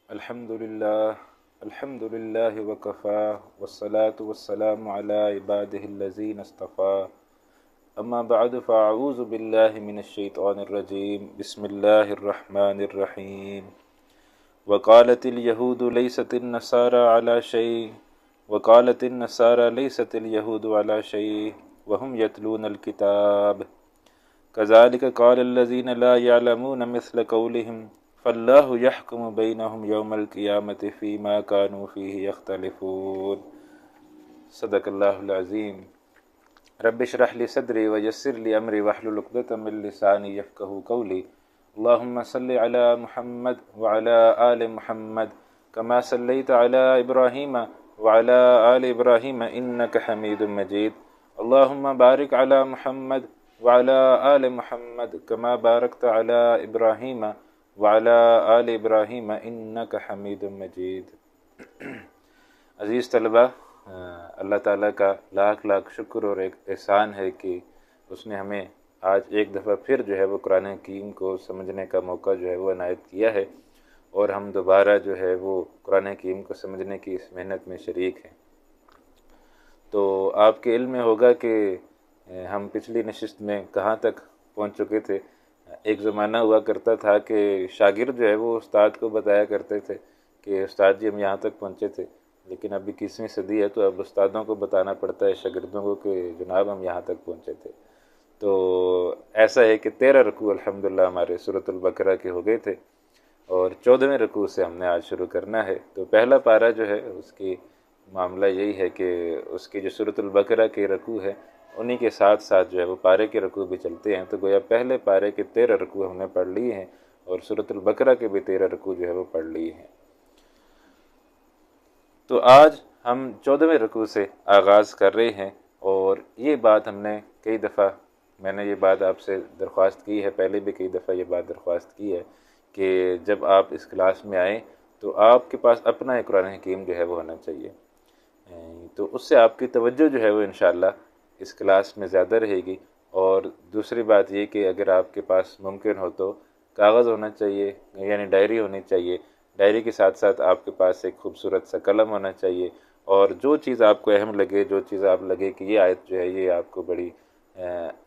الحمد للہ وکفا والصلاة والسلام علی عبادہ الذین اصطفیٰ اما بعد فاعوذ باللہ من الشیطان الرجیم بسم اللہ الرحمن الرحیم وقالت اليہود لیست النصارى علی شیء وقالت النصارى لیست اليہود علی شیء وهم یتلون الکتاب کذالک قال الذین لا یعلمون مثل قولہم فاللہ یحکم بینہم یوم القیامت فیما کانوا فیہ یختلفون۔ صدق اللہ العظیم۔ رب اشرح لی صدری ویسر لی امری واحلل عقدۃ من لسانی یفقہوا قولی۔ اللہم صلی علی محمد وعلی آل محمد کما صلیت علی ابراہیم وعلی آل ابراہیم انک حمید مجید۔ اللہم بارک علی محمد وعلی آل محمد کما بارکت علی ابراہیم وعلی آل ابراہیم انک حمید مجید۔ عزیز طلبہ، اللہ تعالیٰ کا لاکھ لاکھ شکر اور ایک احسان ہے کہ اس نے ہمیں آج ایک دفعہ پھر جو ہے وہ قرآن حکیم کو سمجھنے کا موقع جو ہے وہ عنایت کیا ہے، اور ہم دوبارہ جو ہے وہ قرآن حکیم کو سمجھنے کی اس محنت میں شریک ہیں۔ تو آپ کے علم میں ہوگا کہ ہم پچھلی نشست میں کہاں تک پہنچ چکے تھے۔ ایک زمانہ ہوا کرتا تھا کہ شاگرد جو ہے وہ استاد کو بتایا کرتے تھے کہ استاد جی ہم یہاں تک پہنچے تھے، لیکن اب 21ویں صدی ہے تو اب استادوں کو بتانا پڑتا ہے شاگردوں کو کہ جناب ہم یہاں تک پہنچے تھے۔ تو ایسا ہے کہ 13 رکوع الحمدللہ ہمارے سورۃ البقرہ کے ہو گئے تھے، اور 14ویں رکوع سے ہم نے آج شروع کرنا ہے۔ تو پہلا پارہ جو ہے اس کی معاملہ یہی ہے کہ اس کی جو سورۃ البقرہ کے رکوع ہے انہی کے ساتھ ساتھ جو ہے وہ پارے کے رکوع بھی چلتے ہیں، تو گویا پہلے پارے کے 13 رکوع ہم نے پڑھ لیے ہیں، اور سورۃ البقرہ کے بھی 13 رکوع جو ہے وہ پڑھ لیے ہیں۔ تو آج ہم 14ویں رکوع سے آغاز کر رہے ہیں، اور یہ بات ہم نے کئی دفعہ میں نے یہ بات آپ سے درخواست کی ہے، پہلے بھی کئی دفعہ یہ بات درخواست کی ہے کہ جب آپ اس کلاس میں آئیں تو آپ کے پاس اپنا ایک قرآن حکیم جو ہے وہ ہونا چاہیے، تو اس سے آپ کی توجہ جو ہے وہ انشاءاللہ اس کلاس میں زیادہ رہے گی۔ اور دوسری بات یہ کہ اگر آپ کے پاس ممکن ہو تو کاغذ ہونا چاہیے، یعنی ڈائری ہونی چاہیے، ڈائری کے ساتھ ساتھ آپ کے پاس ایک خوبصورت سا قلم ہونا چاہیے، اور جو چیز آپ کو اہم لگے، جو چیز آپ لگے کہ یہ آیت جو ہے یہ آپ کو بڑی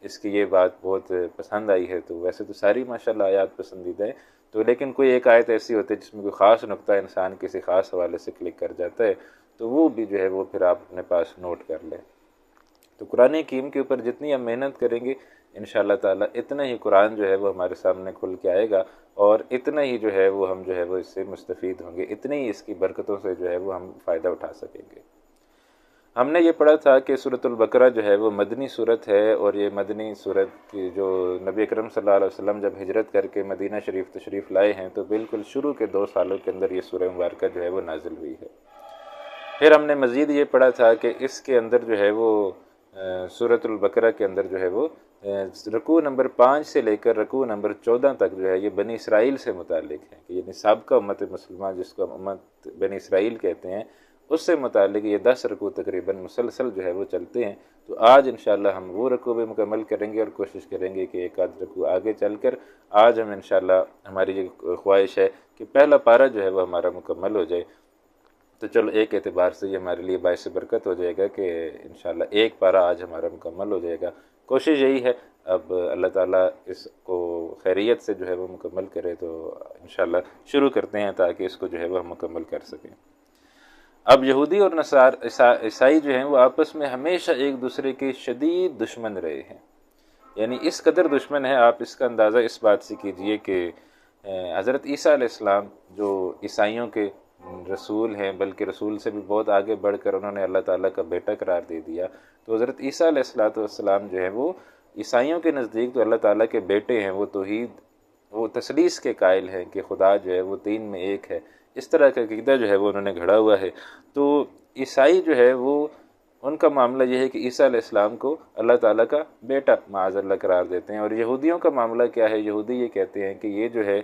اس کی یہ بات بہت پسند آئی ہے، تو ویسے تو ساری ماشاءاللہ آیات پسندیدہ ہیں، تو لیکن کوئی ایک آیت ایسی ہوتی ہے جس میں کوئی خاص نقطہ انسان کسی خاص حوالے سے کلک کر جاتا ہے، تو وہ بھی جو ہے وہ پھر آپ اپنے پاس نوٹ کر لیں۔ تو قرآن حکیم کے اوپر جتنی ہم محنت کریں گے انشاءاللہ تعالی اتنا ہی قرآن جو ہے وہ ہمارے سامنے کھل کے آئے گا، اور اتنا ہی جو ہے وہ ہم جو ہے وہ اس سے مستفید ہوں گے، اتنی ہی اس کی برکتوں سے جو ہے وہ ہم فائدہ اٹھا سکیں گے۔ ہم نے یہ پڑھا تھا کہ سورۃ البقرہ جو ہے وہ مدنی سورت ہے، اور یہ مدنی سورت کی جو نبی اکرم صلی اللہ علیہ وسلم جب ہجرت کر کے مدینہ شریف تشریف لائے ہیں تو بالکل شروع کے 2 سالوں کے اندر یہ سورہ مبارکہ جو ہے وہ نازل ہوئی ہے۔ پھر ہم نے مزید یہ پڑھا تھا کہ اس کے اندر جو ہے وہ سورۃ البقرہ کے اندر جو ہے وہ رکوع نمبر 5 سے لے کر رکوع نمبر 14 تک جو ہے یہ بنی اسرائیل سے متعلق ہے، کہ یعنی سابقہ امت مسلمہ جس کو امت بنی اسرائیل کہتے ہیں، اس سے متعلق یہ 10 رکوع تقریباً مسلسل جو ہے وہ چلتے ہیں۔ تو آج انشاءاللہ ہم وہ رکوع بھی مکمل کریں گے، اور کوشش کریں گے کہ ایک آدھ رکوع آگے چل کر آج ہم انشاءاللہ ہماری یہ خواہش ہے کہ پہلا پارہ جو ہے وہ ہمارا مکمل ہو جائے۔ تو چلو ایک اعتبار سے یہ ہمارے لیے باعث برکت ہو جائے گا کہ انشاءاللہ ایک پارہ آج ہمارا مکمل ہو جائے گا۔ کوشش یہی ہے، اب اللہ تعالیٰ اس کو خیریت سے جو ہے وہ مکمل کرے، تو انشاءاللہ شروع کرتے ہیں تاکہ اس کو جو ہے وہ ہم مکمل کر سکیں۔ اب یہودی اور عیسائی جو ہیں وہ آپس میں ہمیشہ ایک دوسرے کے شدید دشمن رہے ہیں، یعنی اس قدر دشمن ہے، آپ اس کا اندازہ اس بات سے کیجئے کہ حضرت عیسیٰ علیہ السلام جو عیسائیوں کے رسول ہیں، بلکہ رسول سے بھی بہت آگے بڑھ کر انہوں نے اللہ تعالیٰ کا بیٹا قرار دے دیا، تو حضرت عیسیٰ علیہ السلام جو ہیں وہ عیسائیوں کے نزدیک تو اللہ تعالیٰ کے بیٹے ہیں، وہ توحید، وہ تثلیث کے قائل ہیں کہ خدا جو ہے وہ 3 میں 1 ہے، اس طرح کا عقیدہ جو ہے وہ انہوں نے گھڑا ہوا ہے۔ تو عیسائی جو ہے وہ ان کا معاملہ یہ ہے کہ عیسیٰ علیہ السلام کو اللہ تعالیٰ کا بیٹا معاذ اللہ قرار دیتے ہیں، اور یہودیوں کا معاملہ کیا ہے؟ یہودی یہ کہتے ہیں کہ یہ جو ہے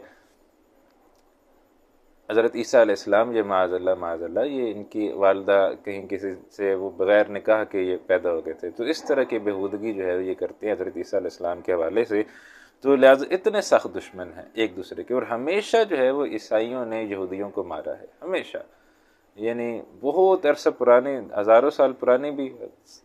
حضرت عیسیٰ علیہ السلام یہ معاذ اللہ یہ ان کی والدہ کہیں کسی سے وہ بغیر نکاح کے یہ پیدا ہو گئے تھے، تو اس طرح کی بےہودگی جو ہے یہ کرتے ہیں حضرت عیسیٰ علیہ السلام کے حوالے سے۔ تو لہٰذا اتنے سخت دشمن ہیں ایک دوسرے کے، اور ہمیشہ جو ہے وہ عیسائیوں نے یہودیوں کو مارا ہے، ہمیشہ، یعنی بہت عرصہ پرانے، ہزاروں سال پرانی بھی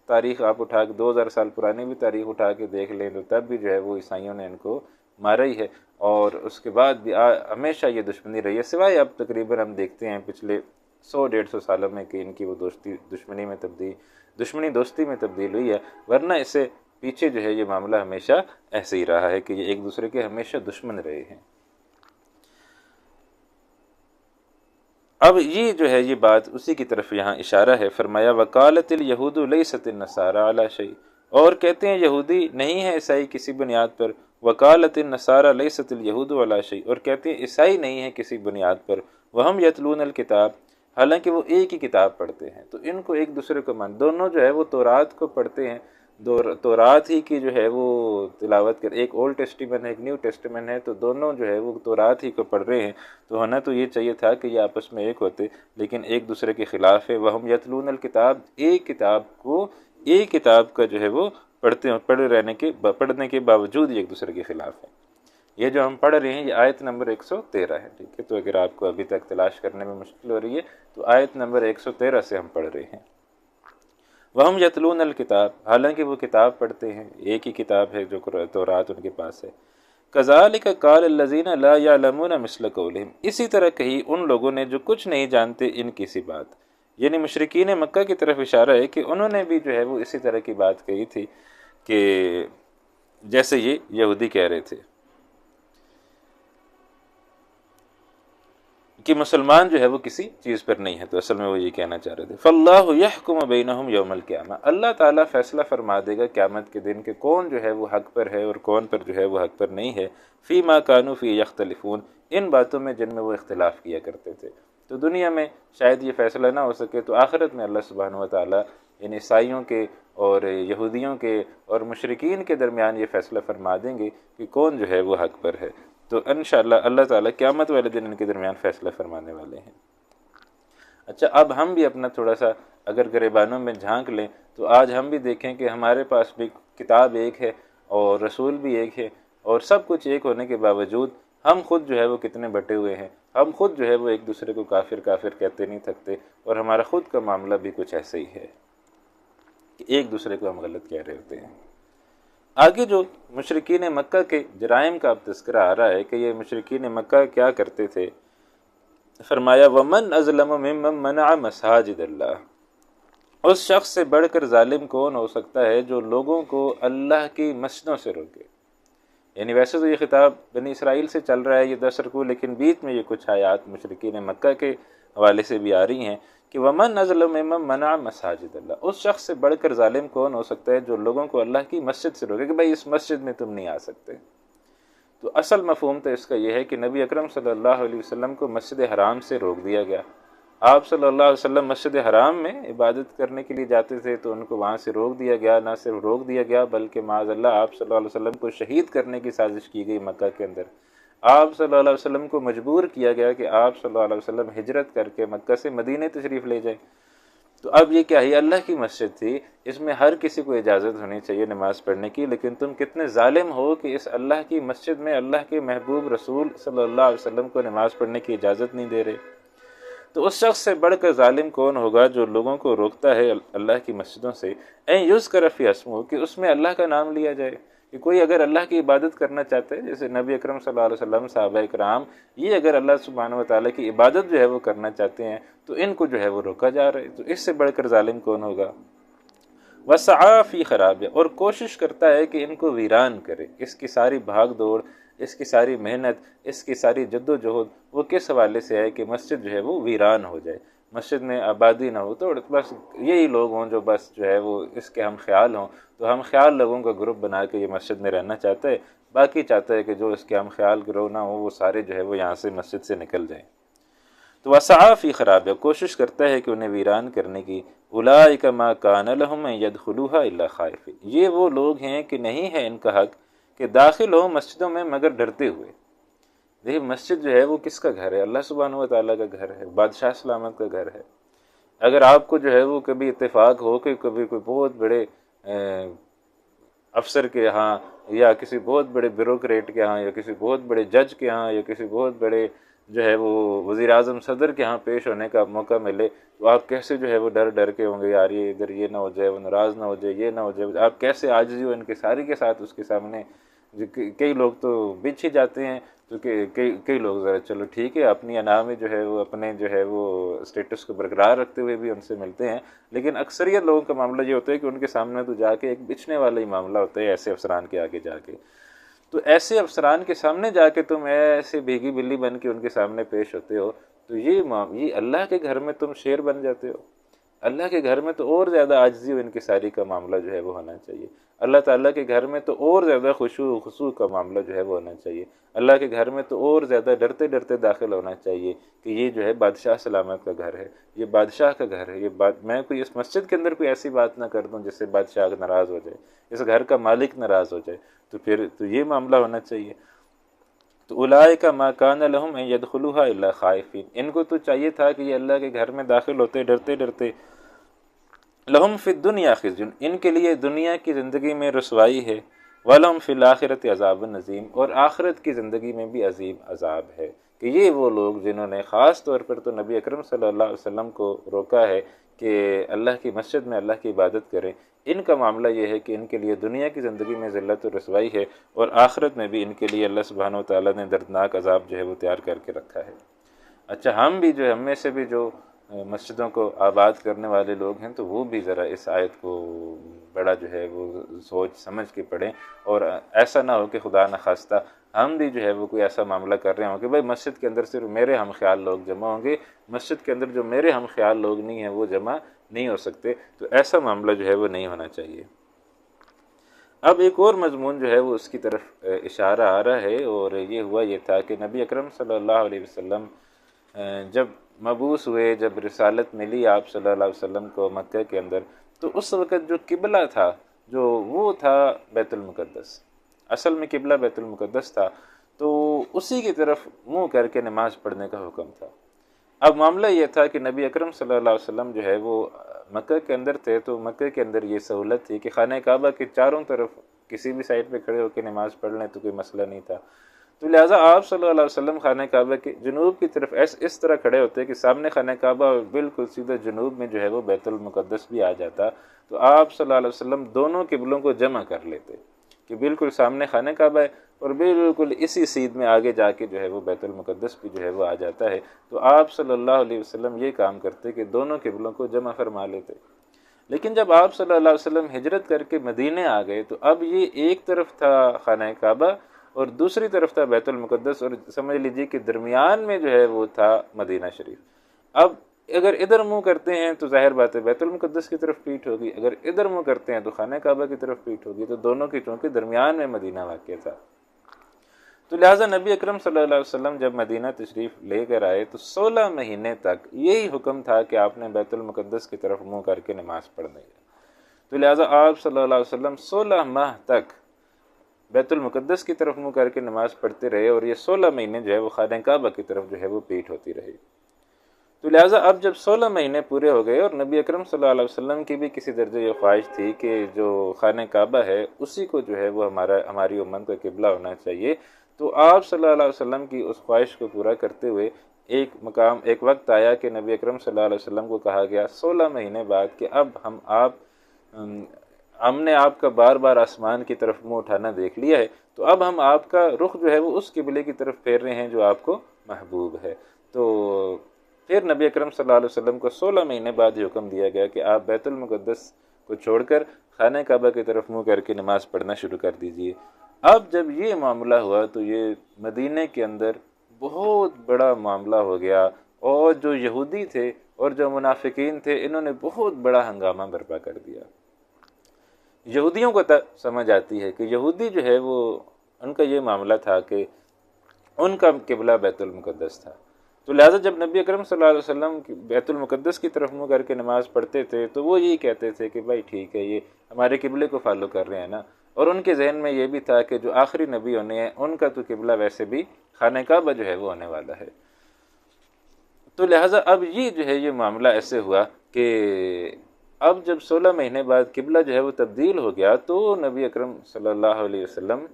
تاریخ آپ اٹھا کے، 2000 سال پرانی بھی تاریخ اٹھا کے دیکھ لیں تو تب بھی جو ہے وہ عیسائیوں نے ان کو مارا ہی ہے، اور اس کے بعد بھی ہمیشہ یہ دشمنی رہی ہے، سوائے اب تقریباً ہم دیکھتے ہیں پچھلے 100-150 سالوں میں کہ ان کی وہ دشمنی دوستی میں تبدیل ہوئی ہے، ورنہ اس سے پیچھے جو ہے یہ معاملہ ہمیشہ ایسے ہی رہا ہے کہ یہ ایک دوسرے کے ہمیشہ دشمن رہے ہیں۔ اب یہ جو ہے یہ بات اسی کی طرف یہاں اشارہ ہے، فرمایا وقالت الیہود لیست النصارى علی شیء، اور کہتے ہیں یہودی نہیں ہے عیسائی کسی بنیاد پر، وقالت النصارى لیست الیہود علی شیء، اور کہتے ہیں عیسائی نہیں ہے کسی بنیاد پر، وہم یتلون الکتاب، حالانکہ وہ ایک ہی کتاب پڑھتے ہیں۔ تو ان کو ایک دوسرے کو دونوں جو ہے وہ تورات کو پڑھتے ہیں، تورات ہی کی جو ہے وہ تلاوت کر، ایک اولڈ ٹیسٹیمنٹ ہے ایک نیو ٹیسٹیمنٹ ہے، تو دونوں جو ہے وہ تورات ہی کو پڑھ رہے ہیں، تو ہونا تو یہ چاہیے تھا کہ یہ آپس میں ایک ہوتے، لیکن ایک دوسرے کے خلاف ہے۔ وہم یتلون الکتاب، ایک کتاب کا جو ہے وہ پڑھنے کے باوجود یہ ایک دوسرے کے خلاف ہے۔ یہ جو ہم پڑھ رہے ہیں یہ آیت نمبر 113 ہے، ٹھیک ہے، تو اگر آپ کو ابھی تک تلاش کرنے میں مشکل ہو رہی ہے تو آیت نمبر 113 سے ہم پڑھ رہے ہیں۔ وہم یتلون الکتاب، حالانکہ وہ کتاب پڑھتے ہیں، ایک ہی کتاب ہے جو تورات ان کے پاس ہے۔ کذالک قال الذین لا یعلمون مثل قولہم، اسی طرح کہی ان لوگوں نے جو کچھ نہیں جانتے ان کی سی بات، یعنی مشرکین مکہ کی طرف اشارہ ہے کہ انہوں نے بھی جو ہے وہ اسی طرح کی بات کہی تھی کہ جیسے یہ یہودی کہہ رہے تھے کہ مسلمان جو ہے وہ کسی چیز پر نہیں ہے، تو اصل میں وہ یہ کہنا چاہ رہے تھے۔ فاللہ یحکم بینہم یوم القیامہ، اللہ تعالیٰ فیصلہ فرما دے گا قیامت کے دن کہ کون جو ہے وہ حق پر ہے اور کون پر جو ہے وہ حق پر نہیں ہے، فیما کانوا فی یختلفون، ان باتوں میں جن میں وہ اختلاف کیا کرتے تھے۔ تو دنیا میں شاید یہ فیصلہ نہ ہو سکے تو آخرت میں اللہ سبحانہ وتعالیٰ ان عیسائیوں کے اور یہودیوں کے اور مشرکین کے درمیان یہ فیصلہ فرما دیں گے کہ کون جو ہے وہ حق پر ہے، تو انشاءاللہ اللہ تعالیٰ قیامت والے دن ان کے درمیان فیصلہ فرمانے والے ہیں۔ اچھا، اب ہم بھی اپنا تھوڑا سا اگر گریبانوں میں جھانک لیں تو آج ہم بھی دیکھیں کہ ہمارے پاس بھی کتاب ایک ہے اور رسول بھی ایک ہے، اور سب کچھ ایک ہونے کے باوجود ہم خود جو ہے وہ کتنے بٹے ہوئے ہیں، ہم خود جو ہے وہ ایک دوسرے کو کافر کافر کہتے نہیں تھکتے، اور ہمارا خود کا معاملہ بھی کچھ ایسا ہی ہے کہ ایک دوسرے کو ہم غلط کہہ رہے ہوتے ہیں۔ آگے جو مشرکین مکہ کے جرائم کا اب تذکرہ آ رہا ہے کہ یہ مشرکین مکہ کیا کرتے تھے، فرمایا وَمَنْ أَظْلَمُ مِمَّنْ مَنَعَ مَسَاجِدَ اللَّهِ، اس شخص سے بڑھ کر ظالم کون ہو سکتا ہے جو لوگوں کو اللہ کی مسجدوں سے روکے۔ یعنی ویسے تو یہ خطاب بنی اسرائیل سے چل رہا ہے یہ 10 رکوع، لیکن بیچ میں یہ کچھ آیات مشرکین مکہ کے حوالے سے بھی آ رہی ہیں کہ وَمَنْ أَظْلَمُ مِمَّنْ مَنَعَ مَسَاجِدَ اللَّهِ، اس شخص سے بڑھ کر ظالم کون ہو سکتا ہے جو لوگوں کو اللہ کی مسجد سے روکے کہ بھائی اس مسجد میں تم نہیں آ سکتے۔ تو اصل مفہوم تو اس کا یہ ہے کہ نبی اکرم صلی اللہ علیہ وسلم کو مسجد حرام سے روک دیا گیا۔ آپ صلی اللہ علیہ وسلم مسجد حرام میں عبادت کرنے کے لیے جاتے تھے تو ان کو وہاں سے روک دیا گیا، نہ صرف روک دیا گیا بلکہ معاذ اللہ آپ صلی اللہ علیہ وسلم کو شہید کرنے کی سازش کی گئی مکہ کے اندر۔ آپ صلی اللہ علیہ وسلم کو مجبور کیا گیا کہ آپ صلی اللہ علیہ وسلم ہجرت کر کے مکہ سے مدینہ تشریف لے جائیں۔ تو اب یہ کیا ہے، اللہ کی مسجد تھی، اس میں ہر کسی کو اجازت ہونی چاہیے نماز پڑھنے کی، لیکن تم کتنے ظالم ہو کہ اس اللہ کی مسجد میں اللہ کے محبوب رسول صلی اللہ علیہ وسلم کو نماز پڑھنے کی اجازت نہیں دے رہے۔ تو اس شخص سے بڑھ کر ظالم کون ہوگا جو لوگوں کو روکتا ہے اللہ کی مسجدوں سے، این یذکر فی اسمہ، کہ اس میں اللہ کا نام لیا جائے، کہ کوئی اگر اللہ کی عبادت کرنا چاہتا ہے، جیسے نبی اکرم صلی اللہ علیہ وسلم، صحابہ اکرام، یہ اگر اللہ سبحانہ وتعالیٰ کی عبادت جو ہے وہ کرنا چاہتے ہیں تو ان کو جو ہے وہ روکا جا رہا ہے، تو اس سے بڑھ کر ظالم کون ہوگا۔ وسعی فی خرابہ، اور کوشش کرتا ہے کہ ان کو ویران کرے، اس کی ساری بھاگ دوڑ، اس کی ساری محنت، اس کی ساری جد و جہد وہ کس حوالے سے ہے کہ مسجد جو ہے وہ ویران ہو جائے، مسجد میں آبادی نہ ہو، تو بس یہی لوگ ہوں جو بس جو ہے وہ اس کے ہم خیال ہوں، تو ہم خیال لوگوں کا گروپ بنا کے یہ مسجد میں رہنا چاہتا ہے، باقی چاہتا ہے کہ جو اس کے ہم خیال گروہ نہ ہو وہ سارے جو ہے وہ یہاں سے مسجد سے نکل جائیں۔ تو وسعی فی خرابہ، کوشش کرتا ہے کہ انہیں ویران کرنے کی۔ اولئک ما کان لهم ان يدخلوها الا خائفین، یہ وہ لوگ ہیں کہ نہیں ہے ان کا حق کہ داخل ہو مسجدوں میں مگر ڈرتے ہوئے۔ دیکھیے مسجد جو ہے وہ کس کا گھر ہے؟ اللہ سبحانہ و تعالیٰ کا گھر ہے، بادشاہ سلامت کا گھر ہے۔ اگر آپ کو جو ہے وہ کبھی اتفاق ہو کہ کبھی کوئی بہت بڑے افسر کے ہاں یا کسی بہت بڑے بیوروکریٹ کے ہاں یا کسی بہت بڑے جج کے ہاں یا کسی بہت بڑے جو ہے وہ وزیر اعظم صدر کے ہاں پیش ہونے کا موقع ملے تو آپ کیسے جو ہے وہ ڈر ڈر کے ہوں گے، یار یہ ادھر یہ نہ ہو جائے، وہ ناراض نہ ہو جائے، یہ نہ ہو جائے، آپ کیسے عاجزی ہو ان کے ساری کے ساتھ اس کے سامنے. کئی لوگ تو بچھ ہی جاتے ہیں، تو کئی لوگ ذرا چلو ٹھیک ہے اپنی انا میں جو ہے وہ اپنے جو ہے وہ اسٹیٹس کو برقرار رکھتے ہوئے بھی ان سے ملتے ہیں، لیکن اکثریت لوگوں کا معاملہ یہ ہوتا ہے کہ ان کے سامنے تو جا کے ایک بچھنے والا ہی معاملہ ہوتا ہے ایسے افسران کے آگے جا کے. تو ایسے افسران کے سامنے جا کے تم ایسے بھیگی بلی بن کے ان کے سامنے پیش ہوتے ہو تو یہ اللہ کے گھر میں تم شیر بن جاتے ہو. اللہ کے گھر میں تو اور زیادہ عاجزی و انکساری کا معاملہ جو ہے وہ ہونا چاہیے. اللہ تعالیٰ کے گھر میں تو اور زیادہ خشوع و خضوع کا معاملہ جو ہے وہ ہونا چاہیے. اللہ کے گھر میں تو اور زیادہ ڈرتے ڈرتے داخل ہونا چاہیے کہ یہ جو ہے بادشاہ سلامت کا گھر ہے، یہ بادشاہ کا گھر ہے. میں کوئی اس مسجد کے اندر کوئی ایسی بات نہ کر دوں جس سے بادشاہ ناراض ہو جائے، اس گھر کا مالک ناراض ہو جائے، تو پھر تو یہ معاملہ ہونا چاہیے. تو اولئک ما کان لهم ان يدخلوها الا خائفین، ان کو تو چاہیے تھا کہ یہ اللہ کے گھر میں داخل ہوتے ڈرتے ڈرتے. لہم فی الدنیا خزی، ان کے لیے دنیا کی زندگی میں رسوائی ہے، ولہم فی الآخرۃ عذاب عظیم، اور آخرت کی زندگی میں بھی عظیم عذاب ہے. کہ یہ وہ لوگ جنہوں نے خاص طور پر تو نبی اکرم صلی اللہ علیہ وسلم کو روکا ہے کہ اللہ کی مسجد میں اللہ کی عبادت کریں، ان کا معاملہ یہ ہے کہ ان کے لیے دنیا کی زندگی میں ذلت و رسوائی ہے، اور آخرت میں بھی ان کے لیے اللہ سبحانہ و تعالیٰ نے دردناک عذاب جو ہے وہ تیار کر کے رکھا ہے. اچھا، ہم بھی جو ہم میں سے بھی جو مسجدوں کو آباد کرنے والے لوگ ہیں تو وہ بھی ذرا اس آیت کو بڑا جو ہے وہ سوچ سمجھ کے پڑھیں، اور ایسا نہ ہو کہ خدا نخواستہ ہم بھی جو ہے وہ کوئی ایسا معاملہ کر رہے ہوں کہ بھائی مسجد کے اندر صرف میرے ہم خیال لوگ جمع ہوں گے، مسجد کے اندر جو میرے ہم خیال لوگ نہیں ہیں وہ جمع نہیں ہو سکتے. تو ایسا معاملہ جو ہے وہ نہیں ہونا چاہیے. اب ایک اور مضمون جو ہے وہ اس کی طرف اشارہ آ رہا ہے، اور یہ تھا کہ نبی اکرم صلی اللہ علیہ وسلم جب مبعوث ہوئے، جب رسالت ملی آپ صلی اللہ علیہ وسلم کو مکہ کے اندر، تو اس وقت جو قبلہ تھا جو وہ تھا بیت المقدس. اصل میں قبلہ بیت المقدس تھا، تو اسی کی طرف منہ کر کے نماز پڑھنے کا حکم تھا. اب معاملہ یہ تھا کہ نبی اکرم صلی اللہ علیہ وسلم جو ہے وہ مکہ کے اندر تھے، تو مکہ کے اندر یہ سہولت تھی کہ خانہ کعبہ کے چاروں طرف کسی بھی سائڈ پہ کھڑے ہو کے نماز پڑھ لیں تو کوئی مسئلہ نہیں تھا. تو لہٰذا آپ صلی اللہ علیہ وسلم خانہ کعبہ کے جنوب کی طرف اس طرح کھڑے ہوتے کہ سامنے خانہ کعبہ اور بالکل سیدھا جنوب میں جو ہے وہ بیت المقدس بھی آ جاتا. تو آپ صلی اللہ علیہ وسلم دونوں قبلوں کو جمع کر لیتے کہ بالکل سامنے خانہ کعبہ ہے اور بالکل اسی سیدھ میں آگے جا کے جو ہے وہ بیت المقدس بھی جو ہے وہ آ جاتا ہے. تو آپ صلی اللہ علیہ وسلم یہ کام کرتے کہ دونوں قبلوں کو جمع فرما لیتے. لیکن جب آپ صلی اللہ علیہ وسلم ہجرت کر کے مدینے آ گئے تو اب یہ ایک طرف تھا خانہ کعبہ اور دوسری طرف تھا بیت المقدس، اور سمجھ لیجیے کہ درمیان میں جو ہے وہ تھا مدینہ شریف. اب اگر ادھر منہ کرتے ہیں تو ظاہر بات ہے بیت المقدس کی طرف پیٹھ ہوگی، اگر ادھر منہ کرتے ہیں تو خانہ کعبہ کی طرف پیٹھ ہوگی. تو دونوں کی چونکہ درمیان میں مدینہ واقع تھا، تو لہٰذا نبی اکرم صلی اللہ علیہ وسلم جب مدینہ تشریف لے کر آئے تو 16 مہینے تک یہی حکم تھا کہ آپ نے بیت المقدس کی طرف منہ کر کے نماز پڑھنی ہے. تو لہٰذا آپ صلی اللہ علیہ وسلم 16 ماہ تک بیت المقدس کی طرف منہ کر کے نماز پڑھتے رہے، اور یہ 16 مہینے جو ہے وہ خانہ کعبہ کی طرف جو ہے وہ پیٹھ ہوتی رہی. تو لہٰذا اب جب 16 مہینے پورے ہو گئے اور نبی اکرم صلی اللہ علیہ وسلم کی بھی کسی درجے یہ خواہش تھی کہ جو خانہ کعبہ ہے اسی کو جو ہے وہ ہماری امت کا قبلہ ہونا چاہیے، تو آپ صلی اللہ علیہ وسلم کی اس خواہش کو پورا کرتے ہوئے ایک وقت آیا کہ نبی اکرم صلی اللہ علیہ وسلم کو کہا گیا 16 مہینے بعد کہ اب ہم نے آپ کا بار بار آسمان کی طرف منہ اٹھانا دیکھ لیا ہے، تو اب ہم آپ کا رخ جو ہے وہ اس قبلے کی طرف پھیر رہے ہیں جو آپ کو محبوب ہے. تو پھر نبی اکرم صلی اللہ علیہ وسلم کو 16 مہینے بعد یہ حکم دیا گیا کہ آپ بیت المقدس کو چھوڑ کر خانہ کعبہ کی طرف منہ کر کے نماز پڑھنا شروع کر دیجئے. اب جب یہ معاملہ ہوا تو یہ مدینہ کے اندر بہت بڑا معاملہ ہو گیا، اور جو یہودی تھے اور جو منافقین تھے انہوں نے بہت بڑا ہنگامہ برپا کر دیا. یہودیوں کو سمجھ آتی ہے کہ یہودی جو ہے وہ ان کا یہ معاملہ تھا کہ ان کا قبلہ بیت المقدس تھا. تو لہٰذا جب نبی اکرم صلی اللہ علیہ وسلم بیت المقدس کی طرف منہ کر کے نماز پڑھتے تھے تو وہ یہی کہتے تھے کہ بھائی ٹھیک ہے، یہ ہمارے قبلے کو فالو کر رہے ہیں نا. اور ان کے ذہن میں یہ بھی تھا کہ جو آخری نبی ہونے ہیں ان کا تو قبلہ ویسے بھی خانہ کعبہ جو ہے وہ ہونے والا ہے. تو لہٰذا اب یہ جو ہے یہ معاملہ ایسے ہوا کہ اب جب 16 مہینے بعد قبلہ جو ہے وہ تبدیل ہو گیا تو نبی اکرم صلی اللہ علیہ وسلم